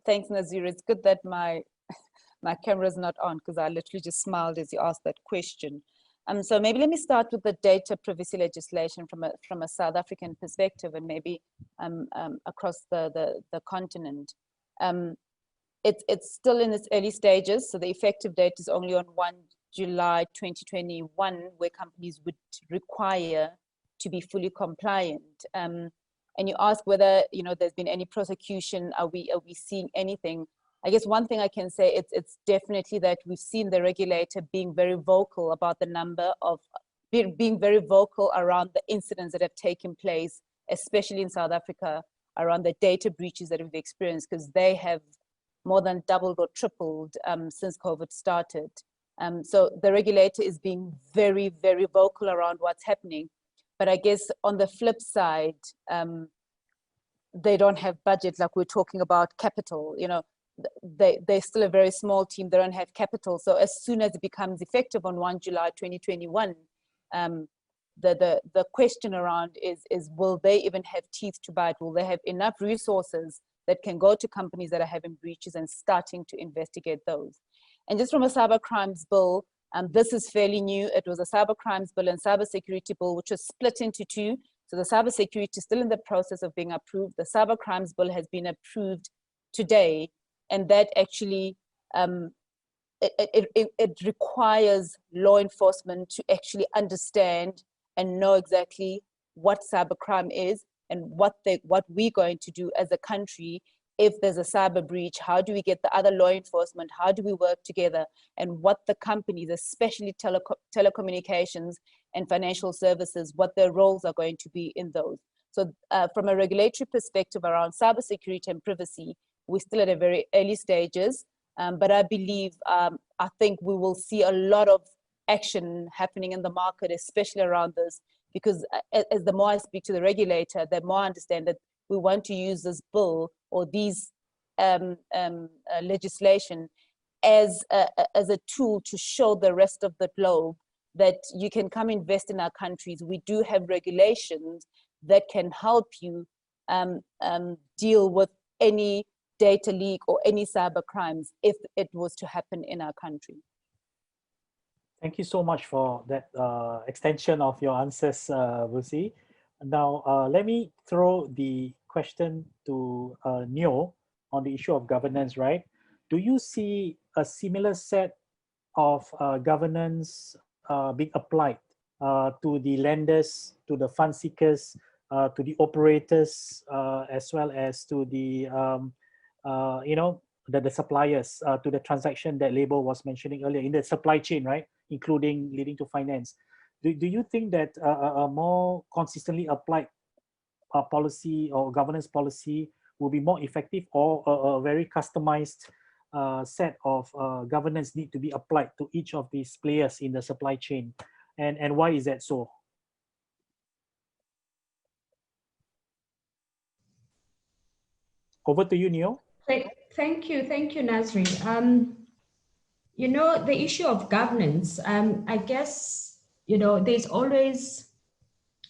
S6: Thanks, Nazir. It's good that my camera is not on, because I literally just smiled as you asked that question. So maybe let me start with the data privacy legislation from a South African perspective, and maybe across the continent. It's still in its early stages, so the effective date is only on 1 July 2021, where companies would require to be fully compliant. And you ask whether, you know, there's been any prosecution. Are we seeing anything? I guess one thing I can say, it's definitely that we've seen the regulator being very vocal about the number of, being very vocal around the incidents that have taken place, especially in South Africa, around the data breaches that we've experienced, because they have more than doubled or tripled since COVID started. So the regulator is being very, very vocal around what's happening. But I guess on the flip side, they don't have budget, like we're talking about capital. You know, they're still a very small team. They don't have capital. So as soon as it becomes effective on 1 July 2021, the question around is will they even have teeth to bite? Will they have enough resources that can go to companies that are having breaches and starting to investigate those? And just from a cyber crimes bill, this is fairly new. It was a cyber crimes bill and cyber security bill, which was split into two. So the cyber security is still in the process of being approved. The cyber crimes bill has been approved today, and that actually, it requires law enforcement to actually understand and know exactly what cybercrime is and what we're going to do as a country. If there's a cyber breach, how do we get the other law enforcement? How do we work together? And what the companies, especially telecommunications and financial services, what their roles are going to be in those. So from a regulatory perspective around cybersecurity and privacy, we're still at a very early stages. But I believe, I think we will see a lot of action happening in the market, especially around this, because as the more I speak to the regulator, the more I understand that we want to use this bill or these legislation as a tool to show the rest of the globe that you can come invest in our countries. We do have regulations that can help you deal with any data leak or any cyber crimes if it was to happen in our country.
S2: Thank you so much for that extension of your answers, Busi. Now, let me throw the question to Neo on the issue of governance, right? Do you see a similar set of governance being applied to the lenders, to the fund seekers, to the operators, as well as to the, the suppliers, to the transaction that Label was mentioning earlier in the supply chain, right? Including leading to finance. Do you think that a more consistently applied policy or governance policy will be more effective, or a very customized set of governance need to be applied to each of these players in the supply chain? And why is that so? Over to you, Neo.
S5: Thank you, Nazri. You know, the issue of governance, I guess, you know, there's always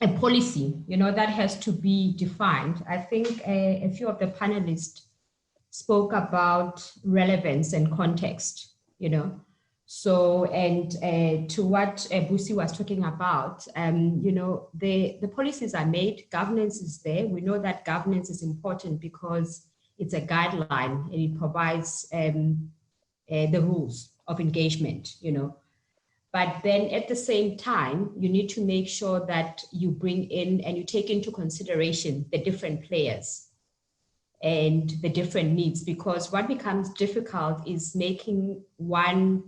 S5: a policy, you know, that has to be defined. I think a few of the panelists spoke about relevance and context, you know. So, and to what Busi was talking about, you know, the policies are made, governance is there. We know that governance is important because it's a guideline and it provides the rules of engagement, you know. But then at the same time, you need to make sure that you bring in and you take into consideration the different players and the different needs, because what becomes difficult is making one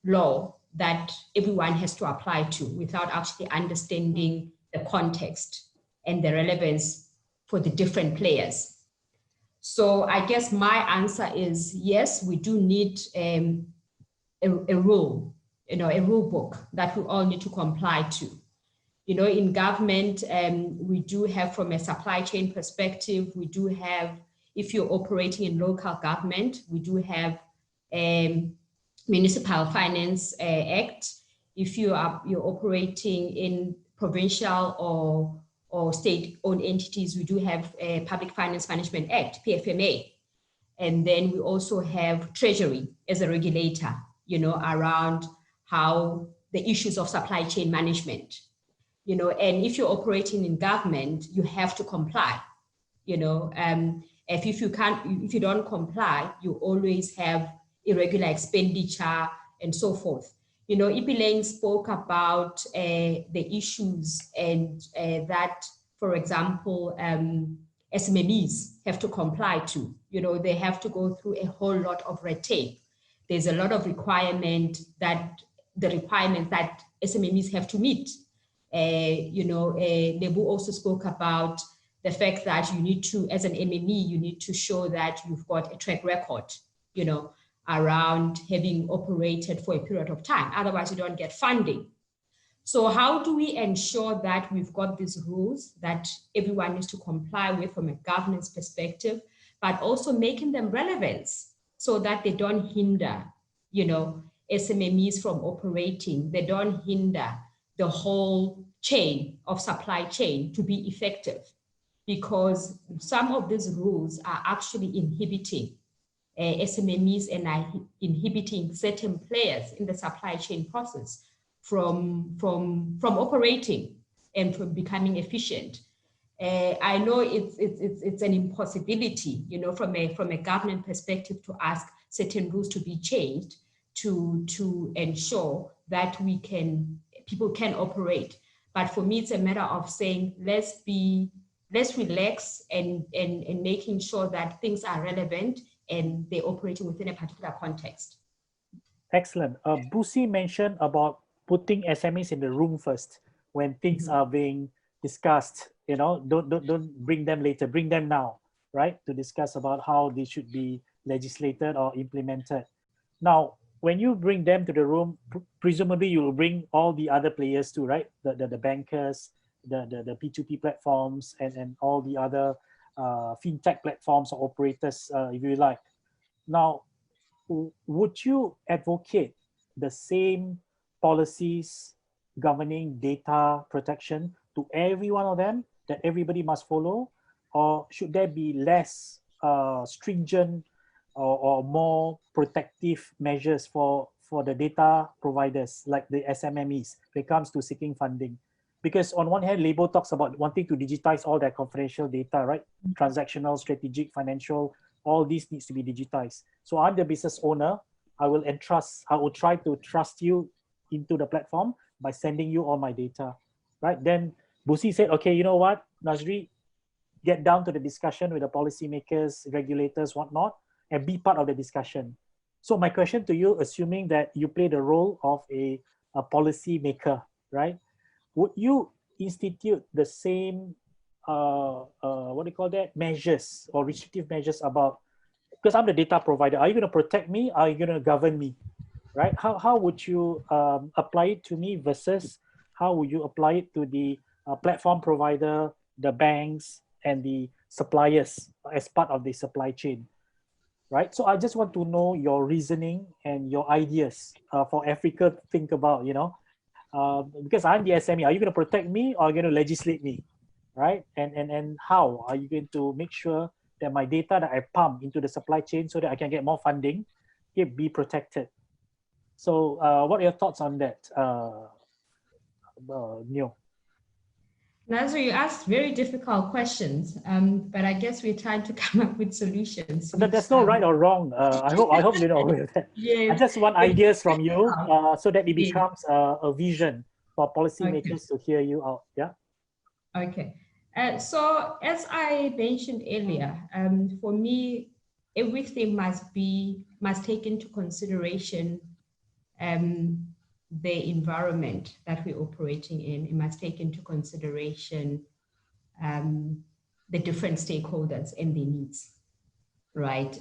S5: law that everyone has to apply to without actually understanding the context and the relevance for the different players. So I guess my answer is yes, we do need a rule, a rule book that we all need to comply to. In government, we do have, from a supply chain perspective, we do have, if you're operating in local government, we do have Municipal Finance Act. If you're operating in provincial or state-owned entities, we do have a Public Finance Management Act, PFMA. And then we also have Treasury as a regulator, around how the issues of supply chain management, and if you're operating in government, you have to comply, if you don't comply, you always have irregular expenditure and so forth. Ipileng spoke about the issues and that, for example, SMMEs have to comply to. They have to go through a whole lot of red tape. There's a lot of requirements that SMMEs have to meet. Nebu also spoke about the fact that you need to, as an MME, you need to show that you've got a track record, around having operated for a period of time. Otherwise, you don't get funding. So how do we ensure that we've got these rules that everyone needs to comply with from a governance perspective, but also making them relevant so that they don't hinder, SMMEs from operating, they don't hinder the whole chain of supply chain to be effective, because some of these rules are actually inhibiting SMMEs and are inhibiting certain players in the supply chain process from operating and from becoming efficient. I know it's an impossibility, from a government perspective, to ask certain rules to be changed to ensure that people can operate. But for me, it's a matter of saying, let's relax and making sure that things are relevant and they're operating within a particular context.
S2: Excellent. Busi mentioned about putting SMEs in the room first when things are being discussed. Don't bring them later, bring them now, right? To discuss about how they should be legislated or implemented. Now, when you bring them to the room, presumably you will bring all the other players too, right? The bankers, the P2P platforms, and all the other fintech platforms or operators, if you like. Now, would you advocate the same policies governing data protection to every one of them that everybody must follow? Or should there be less stringent or more protective measures for the data providers, like the SMMEs, when it comes to seeking funding? Because on one hand, Labor talks about wanting to digitize all their confidential data, right? Transactional, strategic, financial, all these needs to be digitized. So I'm the business owner. I will try to trust you into the platform by sending you all my data, right? Then Busi said, okay, you know what, Nazri, get down to the discussion with the policymakers, regulators, whatnot, and be part of the discussion. So my question to you, assuming that you play the role of a policy maker, right? Would you institute the same, measures or restrictive measures about, because I'm the data provider, are you going to protect me? Are you going to govern me, right? How would you apply it to me versus how would you apply it to the platform provider, the banks, and the suppliers as part of the supply chain, right? So I just want to know your reasoning and your ideas for Africa to think about, because I'm the SME, are you going to protect me or are you going to legislate me, right? And how are you going to make sure that my data that I pump into the supply chain so that I can get more funding, it be protected? So what are your thoughts on that, Neo?
S5: Nazri, you asked very difficult questions, but I guess we're trying to come up with solutions.
S2: There's no right or wrong. I hope you know that.
S5: Yes.
S2: I just want ideas from you so that it becomes a vision for policymakers to hear you out. Yeah.
S5: Okay. So as I mentioned earlier, for me, everything must take into consideration the environment that we're operating in, it must take into consideration the different stakeholders and their needs, right?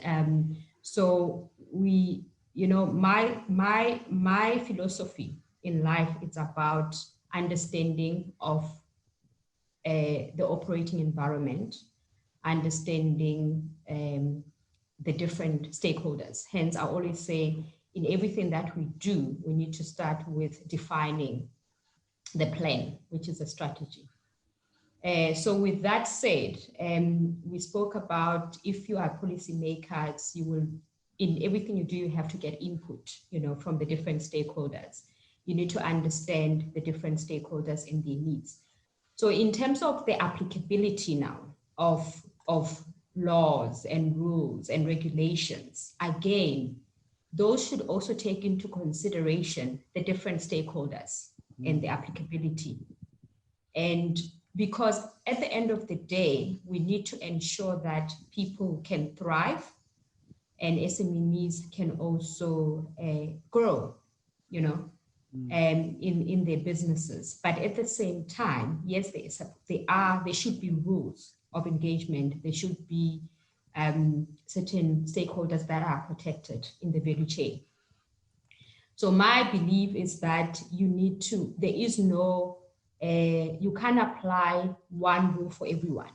S5: So we, my philosophy in life, it's about understanding of the operating environment, understanding the different stakeholders. Hence, I always say in everything that we do, we need to start with defining the plan, which is a strategy. So with that said, we spoke about if you are policymakers, you will, in everything you do, you have to get input, from the different stakeholders. You need to understand the different stakeholders and their needs. So in terms of the applicability now of laws and rules and regulations, again, those should also take into consideration the different stakeholders and the applicability. And because at the end of the day, we need to ensure that people can thrive and SMEs can also grow, in their businesses. But at the same time, yes, there should be rules of engagement. There should be certain stakeholders that are protected in the value chain. So my belief is that there is no, you can't apply one rule for everyone.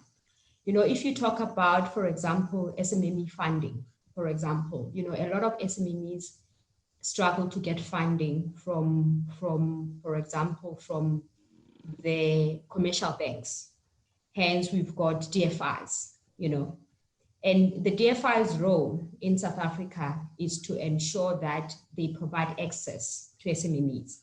S5: If you talk about, for example, SMME funding, for example, a lot of SMMEs struggle to get funding from, for example, from the commercial banks. Hence, we've got DFIs, and the DFI's role in South Africa is to ensure that they provide access to SMMEs.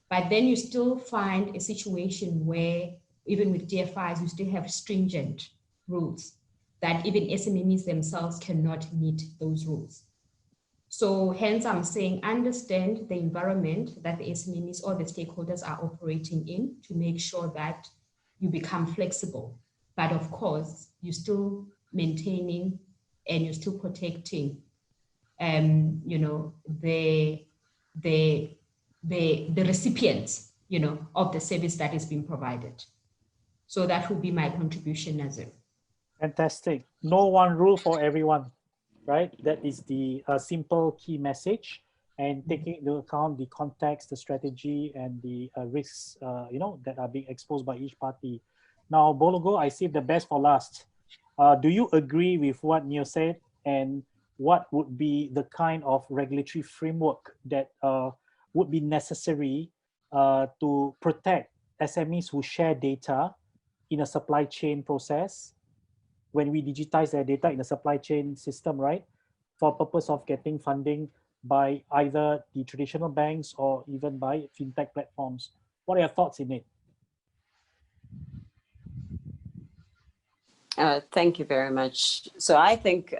S5: But then you still find a situation where even with DFIs, you still have stringent rules that even SMMEs themselves cannot meet those rules. So hence I'm saying, understand the environment that the SMEs or the stakeholders are operating in to make sure that you become flexible. But of course, you're still maintaining and you're still protecting, the recipients, of the service that is being provided. So that would be my contribution, Nazir.
S2: Fantastic. No one rule for everyone, right? That is the simple key message, and taking into account the context, the strategy, and the risks, that are being exposed by each party. Now, Bologo, I saved the best for last. Do you agree with what Neo said, and what would be the kind of regulatory framework that would be necessary to protect SMEs who share data in a supply chain process when we digitize their data in a supply chain system, right? For purpose of getting funding by either the traditional banks or even by fintech platforms. What are your thoughts in it?
S7: Thank you very much. So I think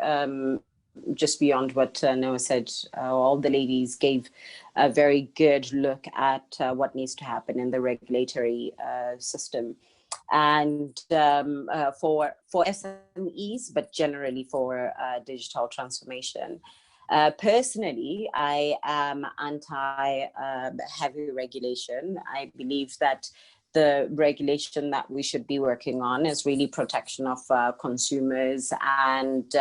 S7: just beyond what Noah said, all the ladies gave a very good look at what needs to happen in the regulatory system. And for SMEs, but generally for digital transformation. Personally, I am anti-heavy regulation. I believe that the regulation that we should be working on is really protection of consumers, and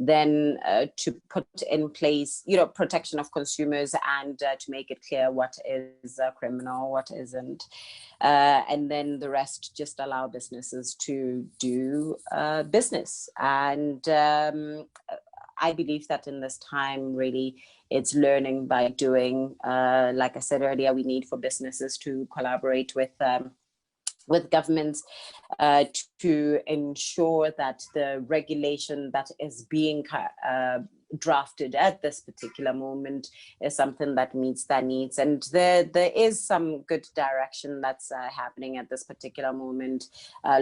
S7: then to put in place, protection of consumers, and to make it clear what is criminal, what isn't. And then the rest, just allow businesses to do business. And I believe that in this time, really, it's learning by doing. Like I said earlier, we need for businesses to collaborate with governments to ensure that the regulation that is being drafted at this particular moment is something that meets their needs. And there is some good direction that's happening at this particular moment,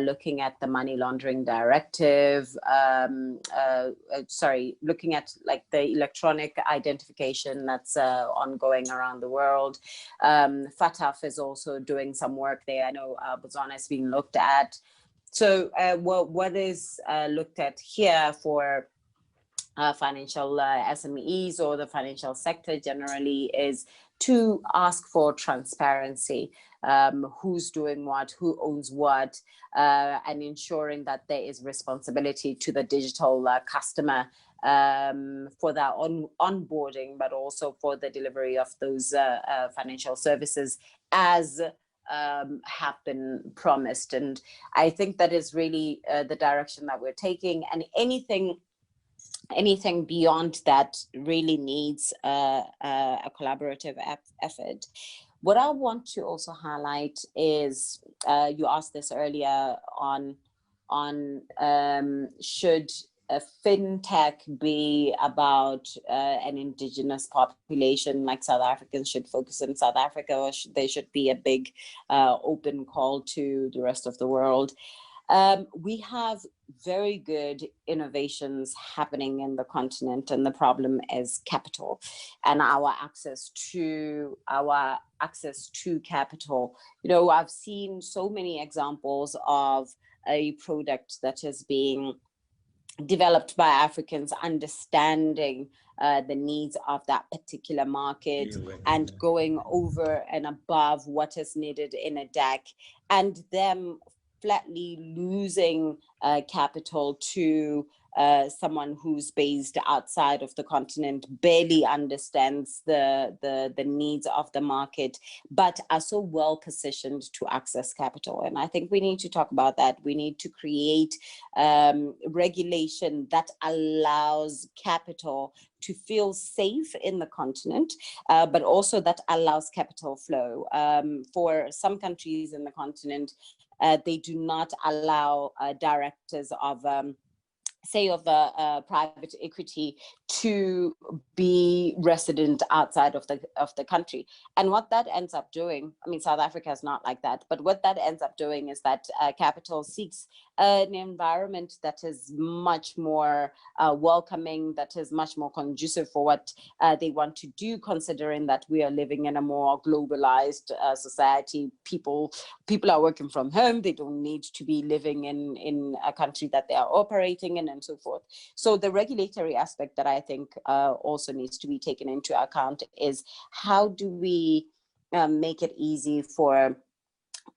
S7: looking at the money laundering directive, looking at like the electronic identification that's ongoing around the world. FATF is also doing some work there. I know Botswana is being looked at. So what is looked at here for
S8: financial SMEs or the financial sector generally is to ask for transparency. Who's doing what, who owns what, and ensuring that there is responsibility to the digital customer for their onboarding, but also for the delivery of those financial services as have been promised. And I think that is really the direction that we're taking, and anything beyond that really needs a collaborative effort. What I want to also highlight is, you asked this earlier on should fintech be about an indigenous population, like South Africans should focus in South Africa, or there should be a big open call to the rest of the world? We have very good innovations happening in the continent, and the problem is capital and our access to capital. You know, I've seen so many examples of a product that is being developed by Africans, understanding the needs of that particular market and going over and above what is needed in a deck, and them flatly losing capital to someone who's based outside of the continent, barely understands the needs of the market, but are so well positioned to access capital. And I think we need to talk about that. We need to create regulation that allows capital to feel safe in the continent, but also that allows capital flow. For some countries in the continent, they do not allow directors of say of private equity to be resident outside of the country. And what that ends up doing, I mean, South Africa is not like that, but what that ends up doing is that capital seeks an environment that is much more welcoming, that is much more conducive for what they want to do, considering that we are living in a more globalized society. People are working from home. They don't need to be living in a country that they are operating in, and so forth. So the regulatory aspect that I think also needs to be taken into account is, how do we make it easy for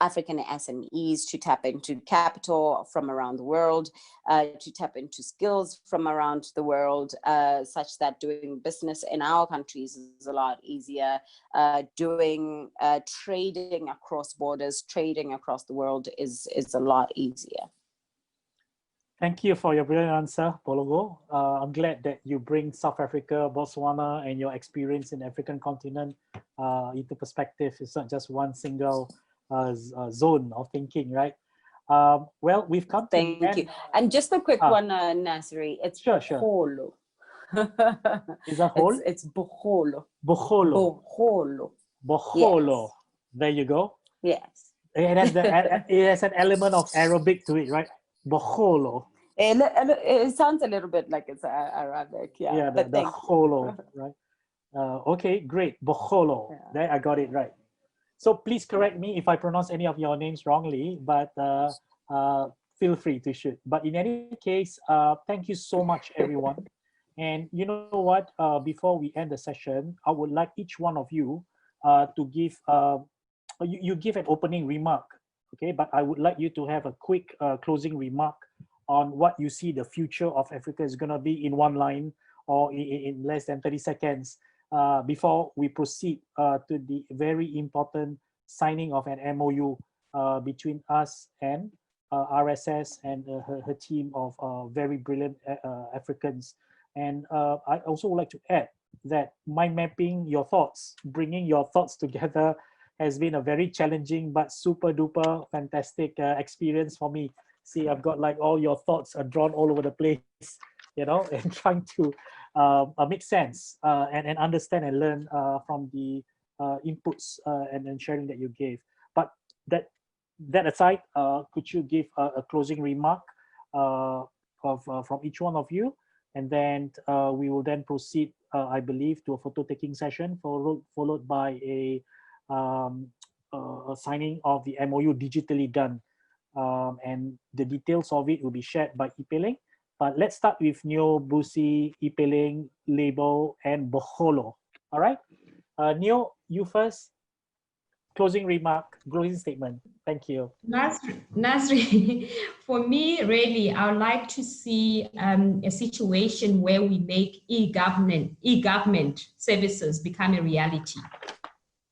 S8: African SMEs to tap into capital from around the world, to tap into skills from around the world, such that doing business in our countries is a lot easier. Doing trading across borders, trading across the world is a lot easier.
S2: Thank you for your brilliant answer, Pologo. I'm glad that you bring South Africa, Botswana, and your experience in the African continent into perspective. It's not just one single zone of thinking, right? Well, we've come to
S8: Thank you. And just a quick one, Nasri. It's
S2: sure.
S8: Boholo.
S2: Is that whole?
S8: It's Boholo.
S2: Boholo.
S8: Yes.
S2: There you go.
S8: Yes.
S2: It has an element of Arabic to it, right? Boholo.
S8: It sounds a little bit like it's Arabic, yeah.
S2: Yeah, the holo, right? Okay, great. Boholo. Yeah. There, I got it right. So please correct me if I pronounce any of your names wrongly, but feel free to shoot. But in any case, thank you so much, everyone. And you know what? Before we end the session, I would like each one of you to give you give an opening remark, okay? But I would like you to have a quick closing remark on what you see the future of Africa is going to be in one line or in less than 30 seconds before we proceed to the very important signing of an MOU between us and RSS and her team of very brilliant Africans. And I also would like to add that mind mapping your thoughts, bringing your thoughts together has been a very challenging but super duper fantastic experience for me. See, I've got like all your thoughts are drawn all over the place, you know, and trying to make sense and understand and learn from the inputs and sharing that you gave. But that aside, could you give a closing remark from each one of you? And then we will then proceed, I believe, to a photo taking session followed by a signing of the MOU digitally done. And the details of it will be shared by Ipeling. Let's start with Neo, Busi, Ipeling, Label, and Boholo. All right. Neo, you first. Closing remark, closing statement. Thank you.
S5: Nasri, for me, really, I would like to see a situation where we make e-government services become a reality.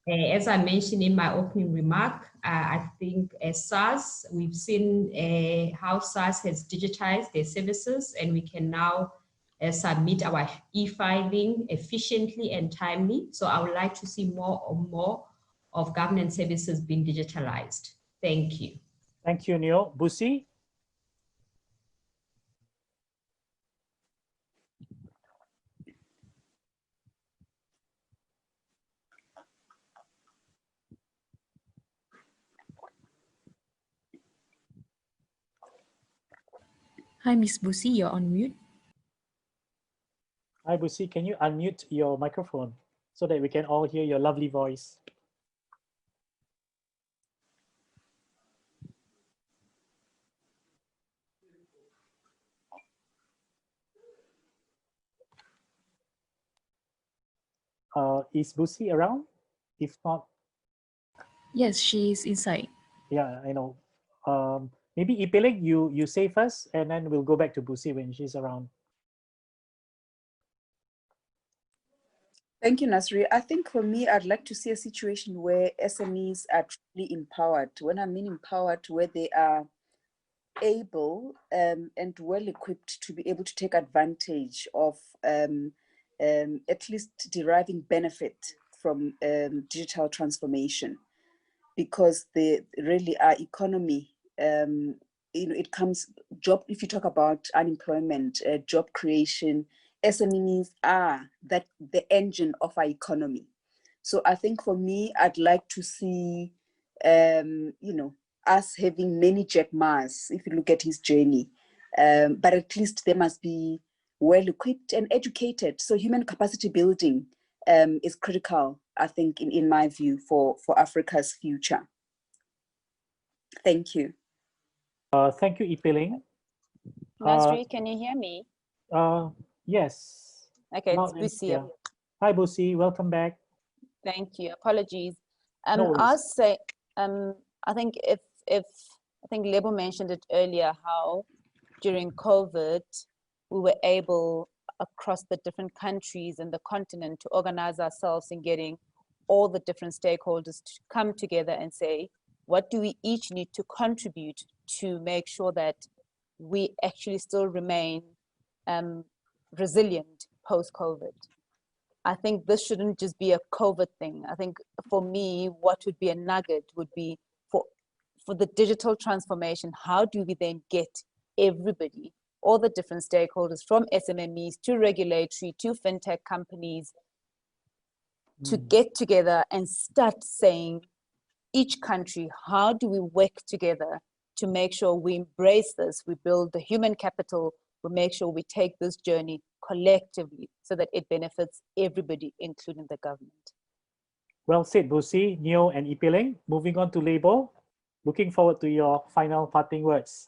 S5: As I mentioned in my opening remark, I think as SARS, we've seen how SARS has digitized their services, and we can now submit our e-filing efficiently and timely. So I would like to see more and more of government services being digitalized. Thank you.
S2: Thank you, Neo. Busi?
S9: Hi, Miss Busi, you're on mute.
S2: Hi, Busi. Can you unmute your microphone so that we can all hear your lovely voice? Is Busi around? If not,
S9: Yes, she's inside.
S2: yeah, I know. Maybe Ipeling, you say first, and then we'll go back to Busi when she's around.
S3: Thank you, Nasri. I think for me, I'd like to see a situation where SMEs are truly empowered. When I mean empowered, where they are able and well equipped to be able to take advantage of at least deriving benefit from digital transformation, because they really are economy. It comes job. If you talk about unemployment, job creation, SMEs are the engine of our economy. So I think for me, I'd like to see, us having many Jack Ma's, if you look at his journey, but at least they must be well equipped and educated. So human capacity building is critical, I think, in my view, for Africa's future. Thank you.
S2: Thank you, Ipeling.
S6: Nasri, can you hear me?
S2: Yes.
S6: Okay,
S2: Now,
S6: it's Busi.
S2: yeah. Hi, Busi. Welcome back.
S6: Thank you. Apologies.
S2: No worries.
S6: I'll say, I think I think Lebo mentioned it earlier, how during COVID, we were able across the different countries and the continent to organize ourselves in getting all the different stakeholders to come together and say, what do we each need to contribute to make sure that we actually still remain resilient post-COVID? I think this shouldn't just be a COVID thing. I think for me, what would be a nugget would be for the digital transformation, how do we then get everybody, all the different stakeholders from SMMEs to regulatory to fintech companies to get together and start saying, each country, how do we work together to make sure we embrace this, we build the human capital, we make sure we take this journey collectively so that it benefits everybody, including the government.
S2: Well said, Busi, Neo, and Ipeling. Moving on to Label. Looking forward to your final parting words.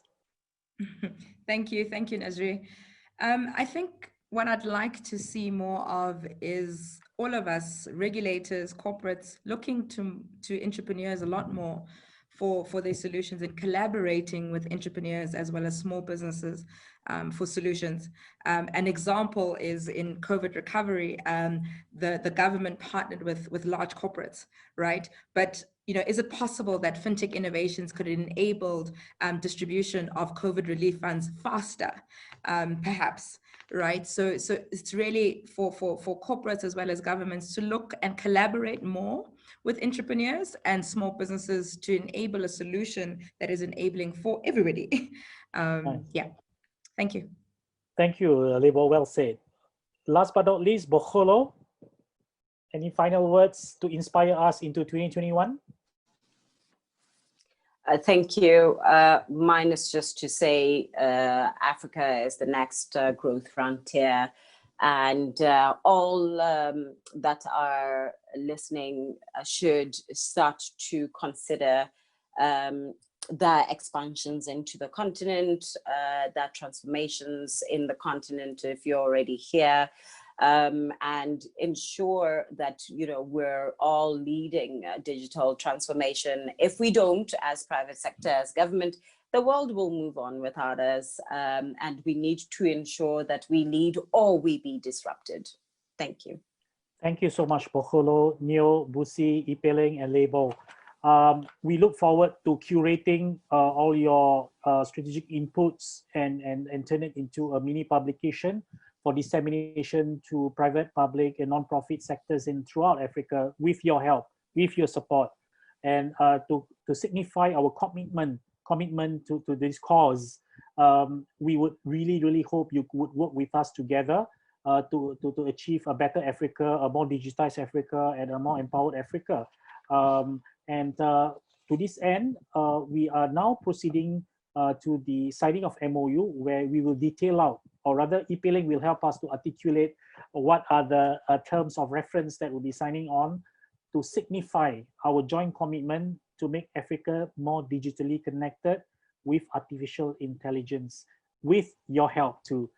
S4: Thank you, Nazri. I think what I'd like to see more of is all of us, regulators, corporates, looking to entrepreneurs a lot more for their solutions and collaborating with entrepreneurs as well as small businesses for solutions. An example is in COVID recovery, the government partnered with large corporates, right? But is it possible that fintech innovations could enable distribution of COVID relief funds faster, perhaps, right? So it's really for corporates as well as governments to look and collaborate more with entrepreneurs and small businesses to enable a solution that is enabling for everybody.
S2: Nice.
S4: Yeah, thank you.
S2: Thank you, Label. Well said. Last but not least, Boholo. Any final words to inspire us into 2021?
S8: Thank you. Mine is just to say Africa is the next growth frontier, and all that are listening should start to consider their expansions into the continent, their transformations in the continent if you're already here, and ensure that, you know, we're all leading digital transformation. If we don't, as private sector, as government, the world will move on without us, and we need to ensure that we lead or we be disrupted. Thank you.
S2: Thank you so much, Boholo, Neo, Busi, Ipeling, and Lebo. We look forward to curating all your strategic inputs and turn it into a mini publication for dissemination to private, public, and non-profit sectors in throughout Africa with your help, with your support, and to signify our commitment to this cause. We would really hope you would work with us together to achieve a better Africa, a more digitized Africa, and a more empowered Africa. To this end, we are now proceeding to the signing of MOU, where we will detail out, or rather Ipeling will help us to articulate what are the terms of reference that we'll be signing on to signify our joint commitment to make Africa more digitally connected with artificial intelligence, with your help too.